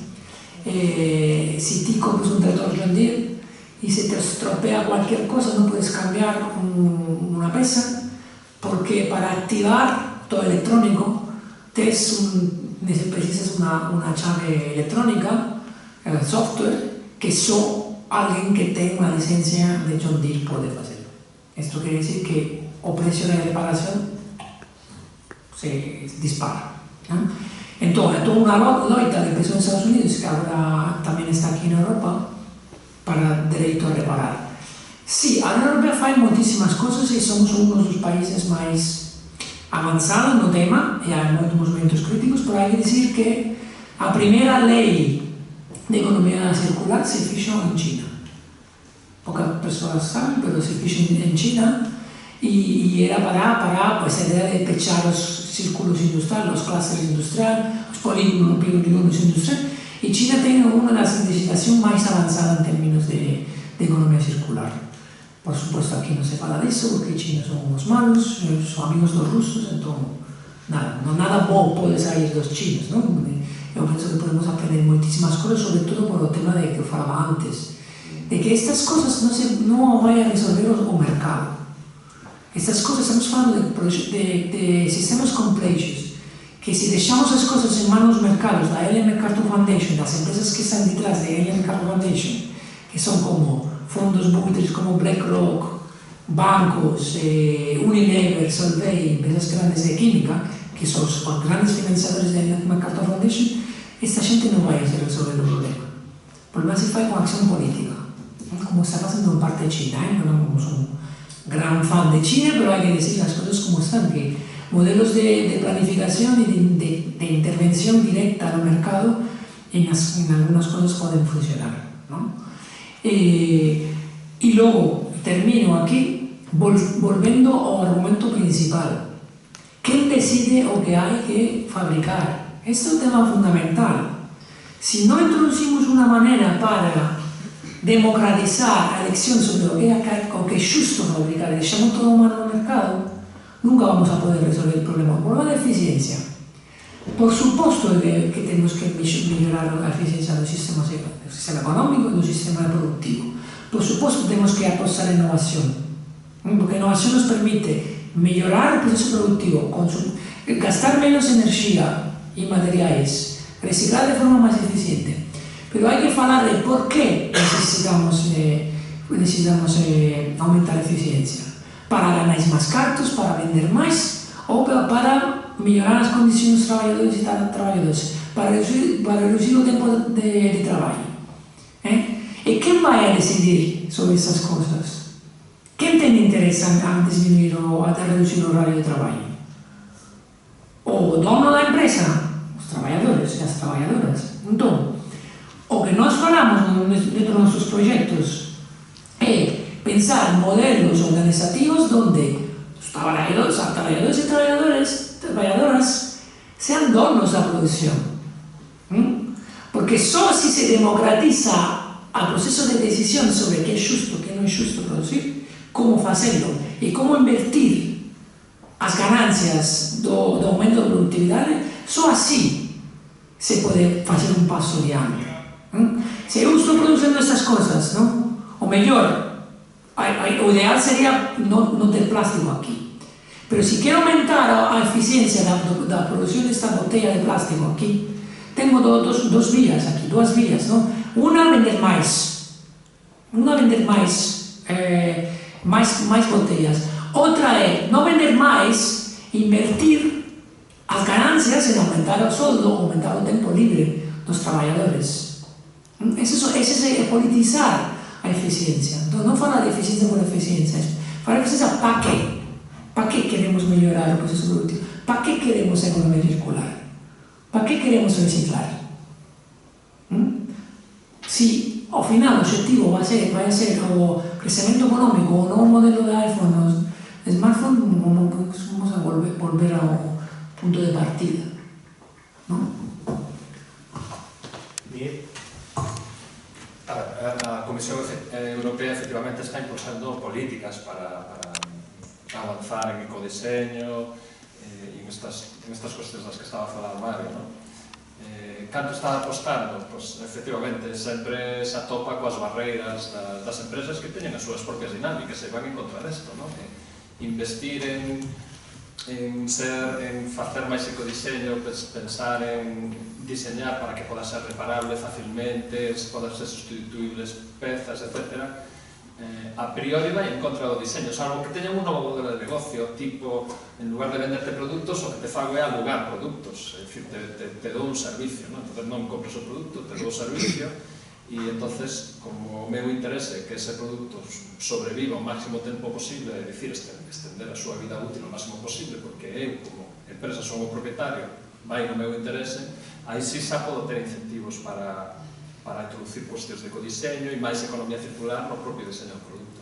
S4: Si ti compras un tractor John Deere y se te estropea cualquier cosa, no puedes cambiar una pieza, porque para activar todo electrónico precisas una chave electrónica, software, que solo alguien que tenga una licencia de John Deere puede hacerlo. Esto quiere decir que o precio de reparación se dispara, ¿no? Entonces, toda una loita que empezó en Estados Unidos, que ahora también está aquí en Europa, para derecho a reparar. Sí, a Unión Europea fai muchísimas cosas e somos uno dos países máis avanzados no tema, e hai moitos movimentos críticos, pero hai que dicir que a primeira lei de economía circular se fixo en China. Pocas persoas saben, pero se fixo en China, e era para pues, a idea de pechar os círculos industriales, os clústeres industriales, os polígonos industriales, e China ten unha das legislacións máis avanzada en términos de economía circular. Por supuesto, aquí non se fala disso, porque China son uns malos, son amigos dos rusos, entón, nada bo pode sair dos chinos, non? Eu penso que podemos aprender moitísimas cosas, sobre todo por o tema de que eu falaba antes, de que estas cosas non vai a resolver o mercado. Estas cosas, estamos falando de sistemas complexos, que si deixamos as cosas en manos mercados da LM Carto Foundation, das empresas que están detrás de LM Carto Foundation, que son como fondos buitres como BlackRock, bancos, Unilever, Solvay, empresas grandes de química, que son os grandes financiadores de LM Carto Foundation, esta xente non vai a resolver o problema. O problema se fai con acción política, como está pasando en parte de China, non son gran fan de China, pero hay que decir las cosas como están, que modelos de planificación y de intervención directa al mercado en algunas cosas pueden funcionar, ¿no? Y luego termino aquí volviendo al argumento principal. ¿Quién decide o qué hay que fabricar? Este es un tema fundamental. Si no introducimos una manera para democratizar a elección sobre o que é xusto fabricar e deixamos todo humano no mercado, nunca vamos a poder resolver el problema. O problema da eficiencia. Por suposto que temos que mellorar a eficiencia do sistema económico e do sistema productivo. Por suposto temos que apostar en innovación, porque a innovación nos permite mellorar o proceso productivo, gastar menos enerxía e materiais, reciclar de forma máis eficiente. Pero hai que falar de por que necesitamos aumentar a eficiencia. Para ganar máis cartos, para vender máis, ou para mellorar as condicións dos traballadores e traballadores, para reducir o tempo de traballo. E quen vai a decidir sobre estas cousas? Quen ten interés a disminuir ou a reducir o horario de traballo? O dono da empresa? Os traballadores e as traballadoras. Entón, o que nós falamos dentro dos nosos proxectos é pensar modelos organizativos onde os traballadores e traballadoras sean donos da produción. Porque só se democratiza o proceso de decisión sobre que é xusto, que non é xusto producir, como facelo e como invertir as ganancias do aumento da productividade, só así se pode facer un paso adiante. Se eu estou producindo estas cosas, o mellor, o ideal sería non ter plástico aquí. Pero se quero aumentar a eficiencia da produción desta botella de plástico aquí, tengo dúas vías aquí, Unha, vender máis. Mais botellas. Outra é non vender máis, invertir as ganancias en aumentar o soldo, aumentar o tempo libre dos traballadores. Ese é politizar a eficiencia. Entón, non falar de eficiencia por eficiencia, falar de eficiencia para qué? Para que queremos mellorar o proceso productivo? Para que queremos a economía circular? Para que queremos reciclar? Si ao final o objetivo vai ser o crecemento económico, o novo modelo de iPhone, os smartphones, vamos a volver ao punto de partida, non?
S3: Bien.
S5: A Comisión Europea efectivamente está impulsando políticas para avanzar en ecodiseño e en estas cuestiones das que estaba a falar Mario, non? Canto está apostando? Pois, efectivamente, sempre se atopa coas barreiras das empresas que teñen as súas propias dinámicas e van encontrar isto, non? Investir en facer máis ecodiseño, pensar en diseñar para que poda ser reparable facilmente, podan ser sustituibles pezas, etc. A priori vai en contra do diseño, salvo que teñan un novo modelo de negocio, tipo, en lugar de venderte produtos, o que te fago é alugar produtos, é dicir, te dou un servicio, entonces non compres o produto, te dou o servicio, e entonces, como o meu interese é que ese produto sobreviva o máximo tempo posible, é dicir, extender a súa vida útil o máximo posible, porque eu, como empresa, son o propietario, vai no meu interese, aí sí xa podo ter incentivos para introducir cuestións de ecodiseño e máis economía circular no propio diseño do produto.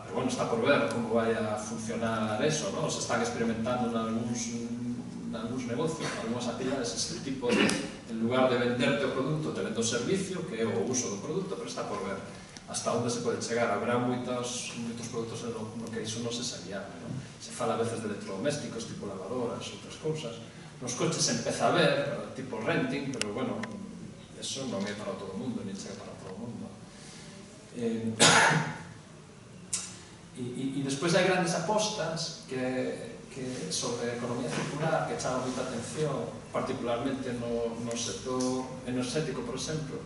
S5: Pero, bueno, está por ver como vai a funcionar eso, non? Se están experimentando en algúns negocios, en algúnas actividades, este tipo de, en lugar de venderte o produto, te vendo o servicio, que é o uso do produto, pero está por ver hasta onde se pode chegar. Habrá moitos produtos no que iso non se viable, non? Se fala a veces de electrodomésticos, tipo lavadoras, outras cousas. Nos coches se empeza a ver, tipo renting, pero, bueno, eso non é para todo o mundo, ni chega para todo o mundo. E despois hai grandes apostas sobre a economía circular que chaman moita atención, particularmente no sector enerxético, por exemplo,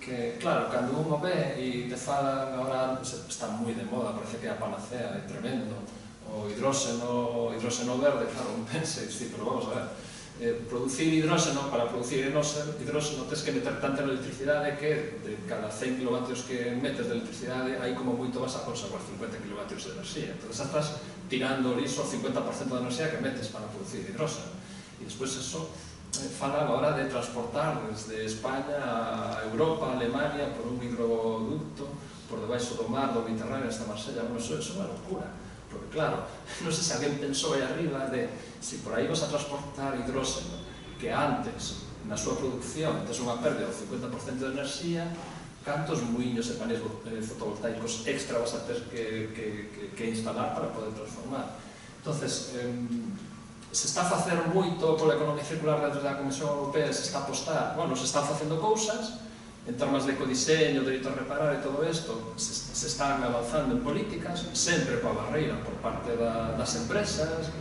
S5: que, claro, cando uno ve e te falan, agora está moi de moda, parece que é a panacea, é tremendo, o hidróxeno verde, claro, un pensa e dice, pero vamos a ver, producir hidróxeno, para producir hidróxeno tens que meter tanta electricidade que de cada 100 kW que metes de electricidade hai como moito vas a conservar 50 kW de enerxía, entón estás tirando liso o 50% da enerxía que metes para producir hidróxeno e despois eso falan agora de transportar desde España a Europa, a Alemania por un hidroducto por debaixo do mar, do Mediterráneo hasta Marsella. Bueno, eso é unha locura. Porque, claro, non sei se alguén pensou aí arriba de se por aí vas a transportar hidróxeno que antes, na súa producción, tes unha pérdida do 50% de enerxía, cantos muiños e paneles fotovoltaicos extra vas a ter que instalar para poder transformar. Entonces, se está a facer moito pola economía circular dentro da Comisión Europea, se está a apostar, bueno, se están facendo cousas, en termos de ecodiseño, dereito a reparar e todo isto, se están avanzando en políticas, sempre coa barreira por parte das empresas,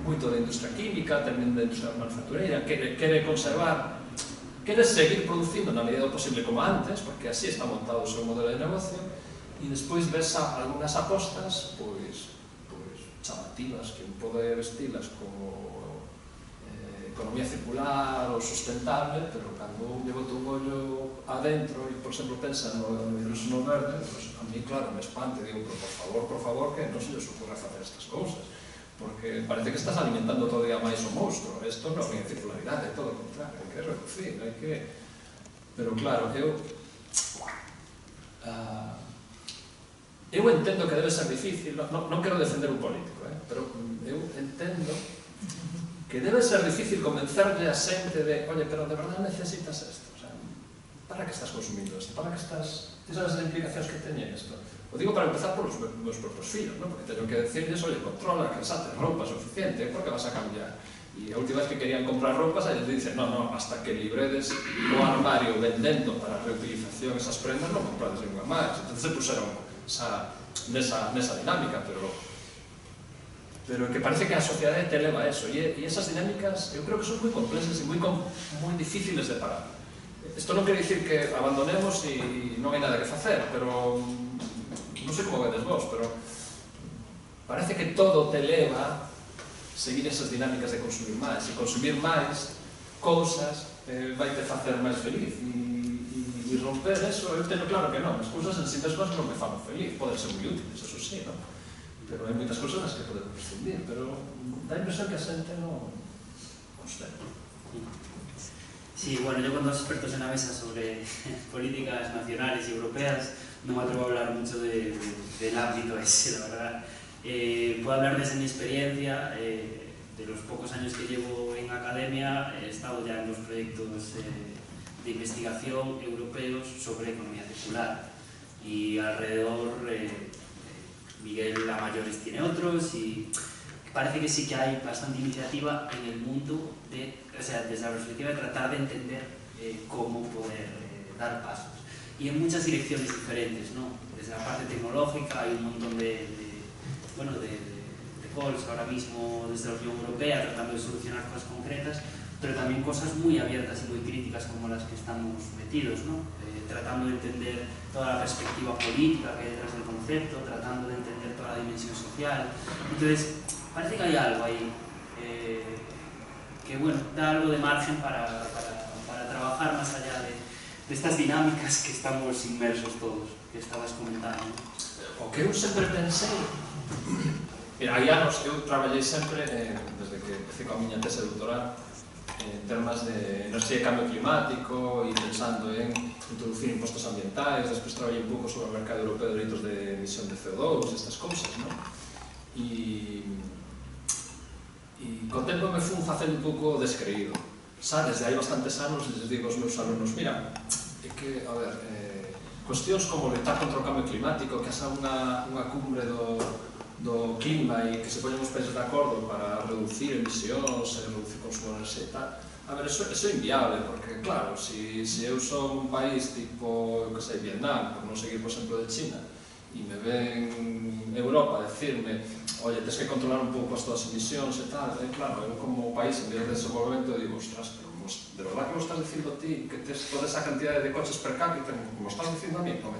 S5: moito da industria química, tamén da industria manufactureira, quere conservar, quere seguir producindo na medida do posible como antes, porque así está montado o seu modelo de negocio, e despois ves algunhas apostas, pois, chamativas, que un pode vestilas como economía circular ou sustentable, pero cando un lleva un ollo adentro e, por exemplo, pensa no hidróxeno verde, pues, a mí, claro, me espante, digo, pero por favor, que non se lles ocurra facer estas cousas, porque parece que estás alimentando todavía máis o monstro. Isto non é circularidade, é todo o contrario, hai que reducir, hai que... Pero, claro, eu entendo que debe ser difícil, non quero defender un político, pero eu entendo que debe ser difícil convencerle a xente de, oye, pero de verdade necesitas isto, o sea, para que estás consumindo isto, para que estás... Ti sabes as implicacións que teñen isto? O digo para empezar por os meus propios fillos, ¿no? Porque teño que decirles, oye, controla, cansate, roupa suficiente, porque vas a cambiar. E a última vez que querían comprar roupas, ellos dicen, no, hasta que libredes o armario vendendo para reutilización esas prendas, non comprades ninguna máis. Entón se puseron nesa dinámica, pero que parece que a sociedade te leva a eso, e esas dinámicas eu creo que son moi complexas e moi difíciles de parar. Isto non quere dicir que abandonemos e non hai nada que facer, pero non sei como vedes vos, pero parece que todo te leva a seguir esas dinámicas de consumir máis, e consumir máis cousas vai te facer máis feliz, e romper eso, eu teño claro que non, as cousas en si mesmas non me fan feliz, poden ser moi útiles, eso sí, non? Pero hai moitas cousas nas que podemos prescindir, pero dá a impresión que a xente non sei.
S6: Sí, bueno, yo con dos expertos en la mesa sobre políticas nacionales y europeas no me atrevo a hablar mucho del ámbito ese, la verdad. Puedo hablar desde mi experiencia, de los pocos años que llevo en academia, he estado ya en los proyectos de investigación europeos sobre economía circular, y alrededor Miguel Amayores tiene otros, y parece que sí que hay bastante iniciativa en el mundo, o sea, desde la perspectiva de tratar de entender cómo poder dar pasos, y en muchas direcciones diferentes, ¿no? Desde la parte tecnológica hay un montón de calls ahora mismo desde la Unión Europea tratando de solucionar cosas concretas, pero también cosas muy abiertas y muy críticas como las que estamos metidos, ¿no? Tratando de entender toda la perspectiva política que hay detrás del concepto, tratando de entender toda la dimensión social. Entonces, parece que hay algo ahí que, bueno, da algo de margen para trabajar más allá de estas dinámicas que estamos inmersos todos, que estabas comentando.
S5: O que eu sempre pensei, mira, hai anos eu traballei sempre, desde que empecé coa miña tese doutoral, en termos de enerxía e cambio climático, e pensando en introducir impostos ambientais. Despois traballei un pouco sobre o mercado europeo de dereitos de emisión de CO2, estas cousas, non? E con tempo me fui facendo un pouco descreído. Xa, desde hai bastantes anos, les digo aos meus alumnos, mira, é que, a ver, cuestións como lutar contra o cambio climático, que xa unha cumbre do clima e que se poñen os países de acordo para reducir emisións e reducir consumo de enerxía e tal. A ver, eso é inviable, porque, claro, se eu son un país tipo, que sei, Vietnam, por non seguir, por exemplo, de China, e me ven Europa a decirme, oye, tens que controlar un pouco as tuas emisións e tal, claro, eu como país en vías de desenvolvemento digo, ostras, pero de verdad que me estás dicindo a ti que tes toda esa cantidad de coches per cápita, como estás dicindo a mí, non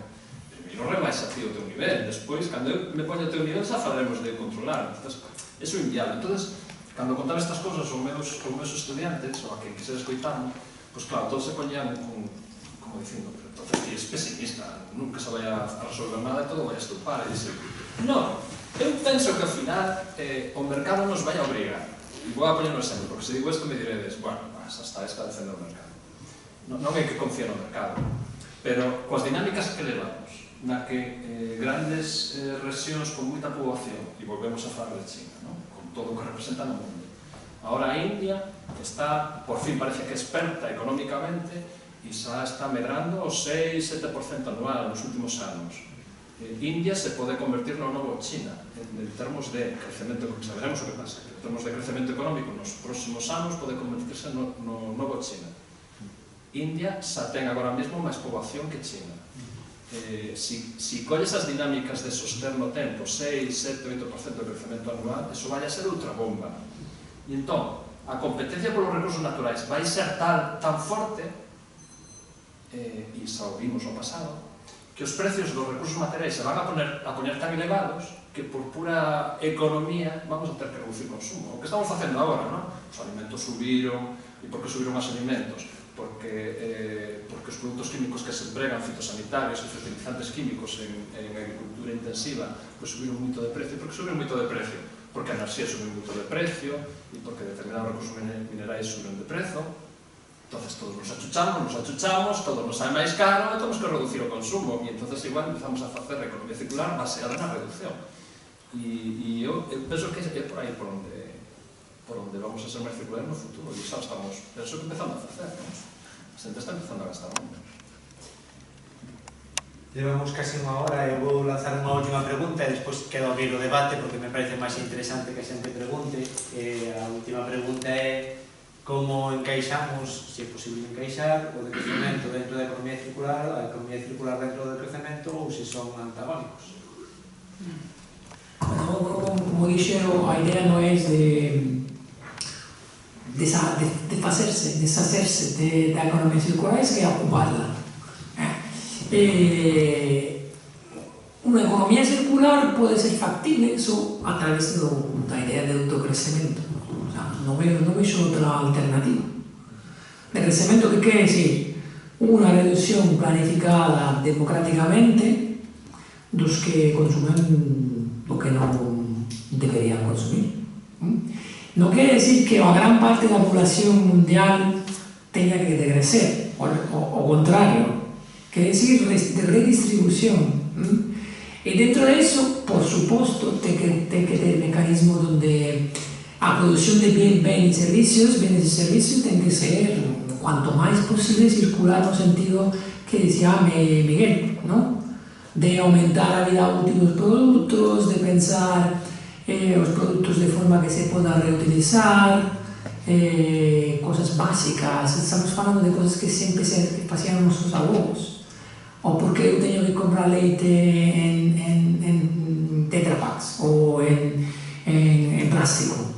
S5: non remais a ti o teu nivel, despois, cando eu me poño o teu nivel, xa falaremos de controlar. Entón, eso é inviable. Entón, cando contaba estas cousas aos meus estudiantes, ou a quen quisera escoitarme, pois claro, todos se poñían como dicindo, pero entonces ti es pesimista, nunca se vai a resolver nada e todo vai a estupar. E dice, non, eu penso que ao final o mercado nos vai a obrigar. E vou a poñer un exemplo, porque se digo isto me diredes, bueno, hasta esta defende o mercado. Non é que confíe no mercado, pero coas dinámicas que levamos, na que grandes rexións con moita poboación, e volvemos a falar de China, ¿no? Con todo o que representa no mundo. Ahora a India está, por fin parece que experta económicamente, e xa está medrando o 6-7% anual nos últimos anos. India se pode convertir no novo China en termos de crecemento, porque saberemos o que pasa, en termos de crecemento económico nos próximos anos pode convertirse no novo China. India xa ten agora mesmo máis poboación que China. Si colles as dinámicas de soster no tempo 6, 7, 8% de crecemento anual, eso vai a ser outra bomba. E entón, a competencia polos recursos naturais vai ser tan forte, e xa o vimos no pasado, que os precios dos recursos materiais se van a poñer tan elevados que por pura economía vamos a ter que reducir o consumo. O que estamos facendo agora, non? Os alimentos subiron, e por que subiron os alimentos? Porque os produtos químicos que se empregan, fitosanitarios e fertilizantes químicos en agricultura intensiva, pues subiron moito de precio. Por que subiron moito de precio? Porque a enerxía subiu moito de precio e porque determinados recursos minerais subiron de prezo. Entonces todos nos achuchamos, todo nos sai máis caro e temos que reducir o consumo e entonces igual empezamos a facer a economía circular baseada na reducción e eu penso que é por aí por onde vamos a ser máis circulares no futuro e xa estamos, penso que empezando a facer, non? A xente está empezando a gastar menos.
S3: Levamos casi unha hora e vou lanzar unha última pregunta e despois quedo abrir o debate porque me parece máis interesante que a xente pregunte. A última pregunta é como encaixamos, se é posible encaixar, o decrecemento dentro da economía circular, a economía circular dentro do decrecemento ou se son antagónicos.
S4: Bueno, como dixeron, a idea non é de deshacerse da economía circular, é que ocuparla. Unha economía circular pode ser factible só a través da idea de autocrecemento. Non vexo outra alternativa. De crecemento que quere decir unha reducción planificada democráticamente dos que consumen o que non deberían consumir. Non quere decir que a gran parte da población mundial teña que decrecer, o contrario, quere decir de redistribución. E dentro de eso, por suposto, ten que ter mecanismos donde a produción de bienes y servicios ten que ser cuanto máis posible circular no sentido que decía Miguel, ¿no? De aumentar a vida útil dos produtos, de pensar os produtos de forma que se poda reutilizar, cosas básicas. Estamos falando de cosas que sempre se facían nosos avós. O porque eu teño que comprar leite en Tetra Paks ou en plástico.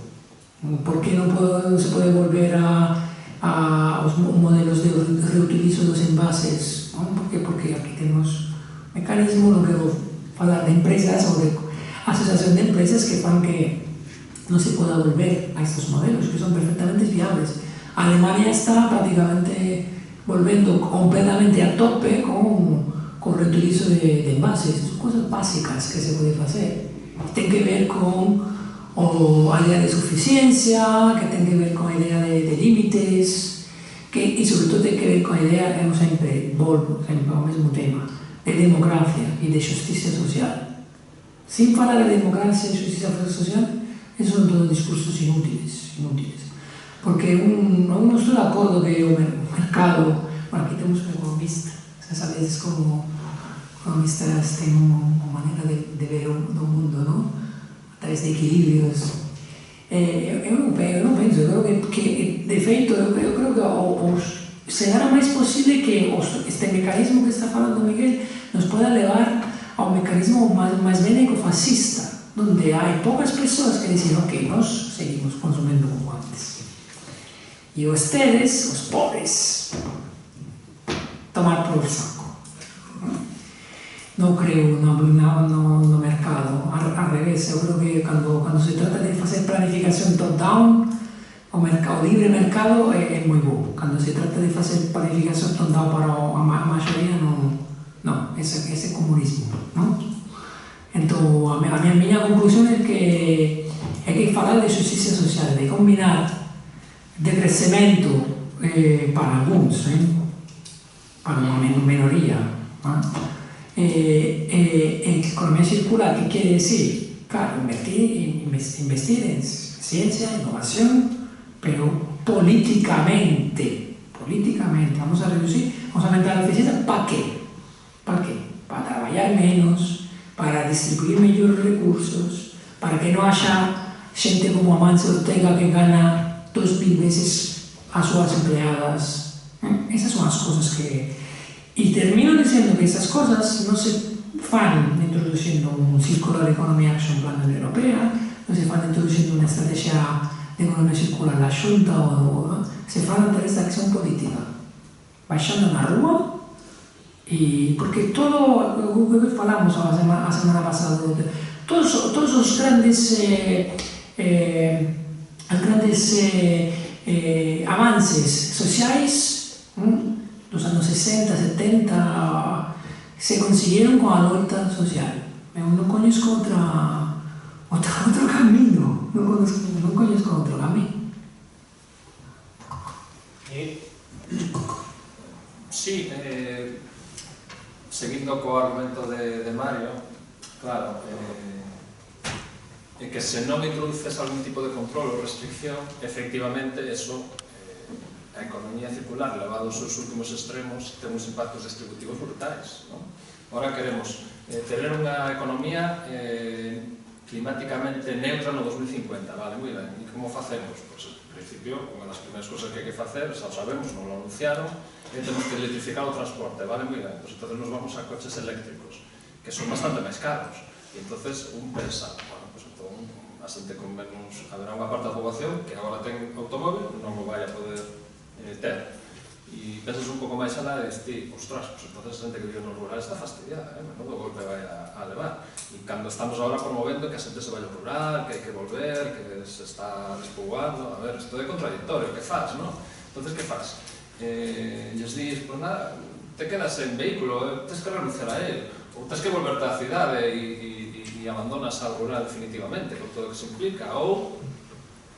S4: ¿Por qué no se puede volver a los modelos de reutilizo dos envases? ¿No? ¿Por qué? Porque aquí tenemos mecanismos, no quiero hablar de empresas o de asociación de empresas que fan que no se pueda volver a estos modelos, que son perfectamente viables. Alemania está prácticamente volviendo completamente a tope con reutilizo de envases. Son cosas básicas que se pueden hacer. Tienen que ver con a idea de suficiencia, que ten que ver con a idea de límites, e sobre todo ten que ver con a idea, eu sempre volvo ao mesmo tema, de democracia e de justicia social. Sin falar de democracia e justicia social, esos son todos discursos inútiles. Porque non estou de acordo que o mercado, bueno, aquí temos un economista, xa sabedes como economistas ten unha maneira de ver o mundo, non? A través de equilibrios. Eu non penso, eu creo que de feito, eu creo que será máis posible que este mecanismo que está falando Miguel nos poda levar a un mecanismo máis bénico fascista, donde hai poucas persoas que dicen, ok, nos seguimos consumindo como antes. E ustedes, os pobres, tomar por saco. Non creo no mercado, al revés, eu creo que cando se trata de facer planificación top-down, o libre mercado é moi bo. Cando se trata de facer planificación top-down para a maioría, non, ese comunismo, non? Entón, a miña conclusión é que hai que falar de justicia social, de combinar decrecemento para algúns, para unha minoría, economía circular, que quiere decir, claro, investir en ciencia, innovación, pero políticamente, vamos a reducir, vamos a aumentar la eficiencia, ¿para qué? Para trabajar menos, para distribuir mellor recursos, para que non haxa xente como Amancio Ortega que gana 2000 veces as súas empleadas. Esas son as cosas que... E termino diciendo que esas cosas non se fan introduciendo un Circular Economy Action Plan na Unión Europea, non se fan introduciendo unha estrategia de economía circular na Xunta, se fan a través da acción política, baixando na rúa. Y porque todo lo que falamos a semana pasada, todos os grandes avances sociais dos anos 60, 70 se consiguieron con a loita social. Eu non coñezco outro camino, non coñezco outro camino.
S5: Sí, seguindo co argumento de Mario, claro, que se non introduces algún tipo de control ou restricción, efectivamente, eso, a economía circular levado aos seus últimos extremos, ten uns impactos distributivos brutais, non? Ahora queremos tener unha economía climáticamente neutra no 2050, vale, moi ben, e como facemos? Pois, en principio, unha das primeiras cosas que hai que facer, xa o sabemos, non lo anunciaron, temos que electrificar o transporte, vale, moi ben, pois entonces nos vamos a coches eléctricos, que son bastante máis caros, e entonces un pensa, bueno, pois entón, a xente con menos, haberá unha parte da poboación que agora ten automóvil, non o vai a poder ter, e pensas un pouco máis alá e dices, ostras, pois entonces a xente que vive no rural está fastidiada, menudo golpe vai a levar, e cando estamos agora promovendo que a xente se vai ao rural, que hai que volver, que se está despoboando, a ver, isto é contradictorio, que faz, non? Entonces, que faz? Lles dis, pues nada, te quedas en vehículo, tens que renunciar a él, ou tens que volverte á cidade e abandonas ao rural definitivamente, con todo o que se implica, ou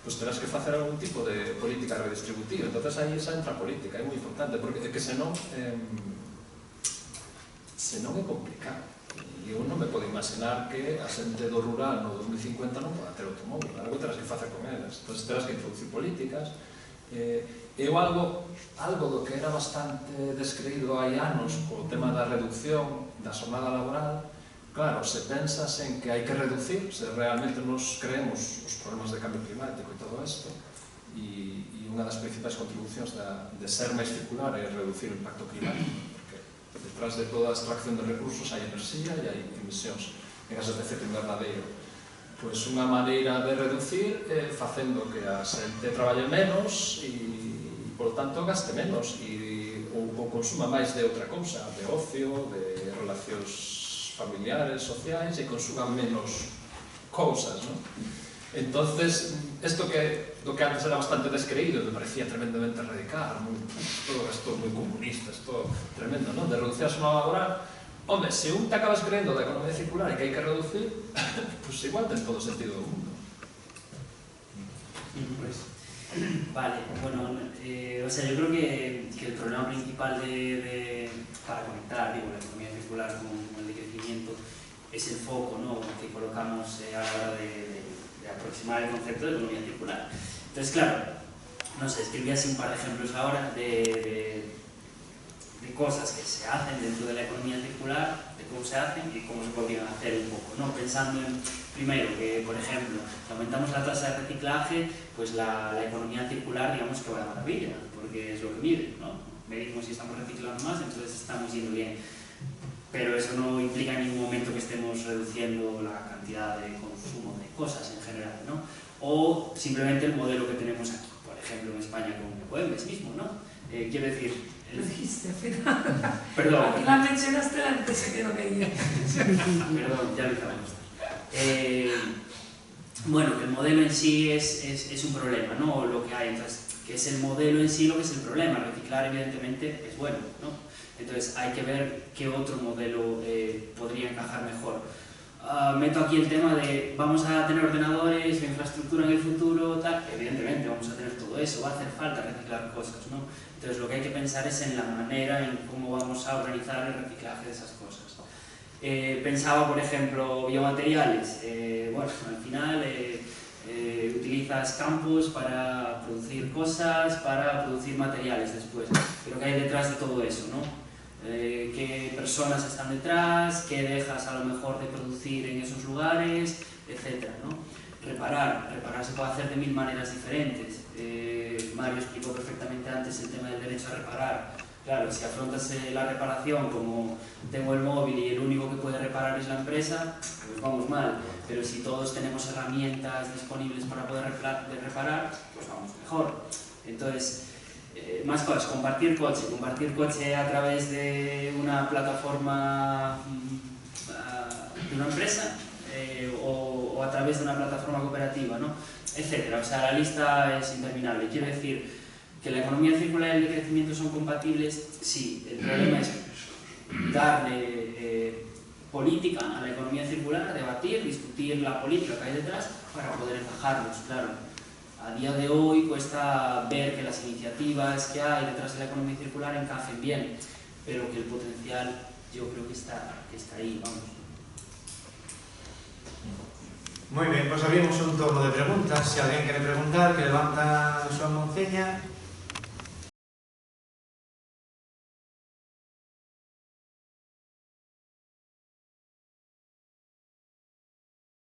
S5: pues terás que facer algún tipo de política redistributiva. Entonces aí esa entra a política, é moi importante, porque é que senón é complicado. E eu non me podo imaginar que a xente do rural no 2050 non poda ter automóvil, algo terás que facer con eles, entonces terás que introducir políticas. Eu algo do que era bastante descreído hai anos co tema da reducción da xornada laboral, claro, se pensas en que hai que reducir, se realmente nos creemos os problemas de cambio climático e todo isto, e unha das principais contribucións de ser máis circular é reducir o impacto climático, porque detrás de toda a extracción de recursos hai enerxía e hai emisións de gases de efecto invernadeiro. Pois unha maneira de reducir é facendo que a xente traballe menos e, por tanto, gaste menos ou consuma máis de outra cousa, de ocio, de relacións familiares, sociais, e consuma menos cousas, non? Entonces, isto do que antes era bastante descreído, me parecía tremendamente radical, todo isto moi comunista, isto tremendo, non? De reducir a xornada laboral. Home, se un te acabas creendo da economía circular e que hai que reducir, pues igual ten todo o sentido do mundo.
S6: Vale, bueno, o sea, yo creo que el problema principal para conectar, digo, la economía circular con el decrecimiento es el foco, ¿no?, que colocamos a la hora de aproximar el concepto de economía circular. Entonces, claro, no sé, escribí así un par de ejemplos ahora de cosas que se hacen dentro de la economía circular, de cómo se hacen y cómo se podrían hacer un poco, ¿no? Pensando en, primero, que por ejemplo, si aumentamos la tasa de reciclaje, pues la economía circular, digamos que va de maravilla, porque es lo que mide, ¿no? Medimos si estamos reciclando más, entonces estamos yendo bien. Pero eso no implica en ningún momento que estemos reduciendo la cantidad de consumo de cosas en general, ¿no? O simplemente el modelo que tenemos aquí, por ejemplo, en España con Ecoembes mismo, ¿no? Quiero decir...
S4: Lo dijiste al final.
S6: Perdón.
S4: Aquí la mencionaste antes, que no quería.
S6: Perdón, ya lo sabemos. Bueno, que el modelo en sí es un problema, ¿no? Lo que hay, entonces, que es el modelo en sí lo que es el problema. Reciclar, evidentemente, es bueno, ¿no? Entonces, hay que ver qué otro modelo podría encajar mejor. Meto aquí el tema de vamos a tener ordenadores, infraestructura en el futuro, tal. Evidentemente, vamos a tener todo eso, va a hacer falta reciclar cosas, ¿no? Entonces, lo que hay que pensar es en la manera, en cómo vamos a organizar el reciclaje de esas cosas. Pensaba, por ejemplo, biomateriales. Bueno, al final utilizas campos para producir cosas, para producir materiales después. Pero ¿qué hay detrás de todo eso, no? qué personas están detrás, qué dejas a lo mejor de producir en esos lugares, etc., ¿no? Reparar se puede hacer de 1000 maneras diferentes. Mario explicó perfectamente antes el tema del derecho a reparar. Claro, si afrontas la reparación como tengo el móvil y el único que puede reparar es la empresa, pues vamos mal. Pero si todos tenemos herramientas disponibles para poder reparar, pues vamos mejor. Entonces, más cosas, compartir coche a través de una plataforma de una empresa o a través de una plataforma cooperativa, ¿no? Etcétera. O sea, la lista es interminable. Quiero decir que la economía circular y el crecimiento son compatibles, sí. El problema es darle política a la economía circular, debatir, discutir la política que hay detrás para poder encajarlos, claro. A día de hoy cuesta ver que las iniciativas que hay detrás de la economía circular encajen bien, pero que el potencial yo creo que está ahí, vamos.
S3: Moi ben, pois abrimos un turno de preguntas. Se alguén quere preguntar, que levanta a súa monceña.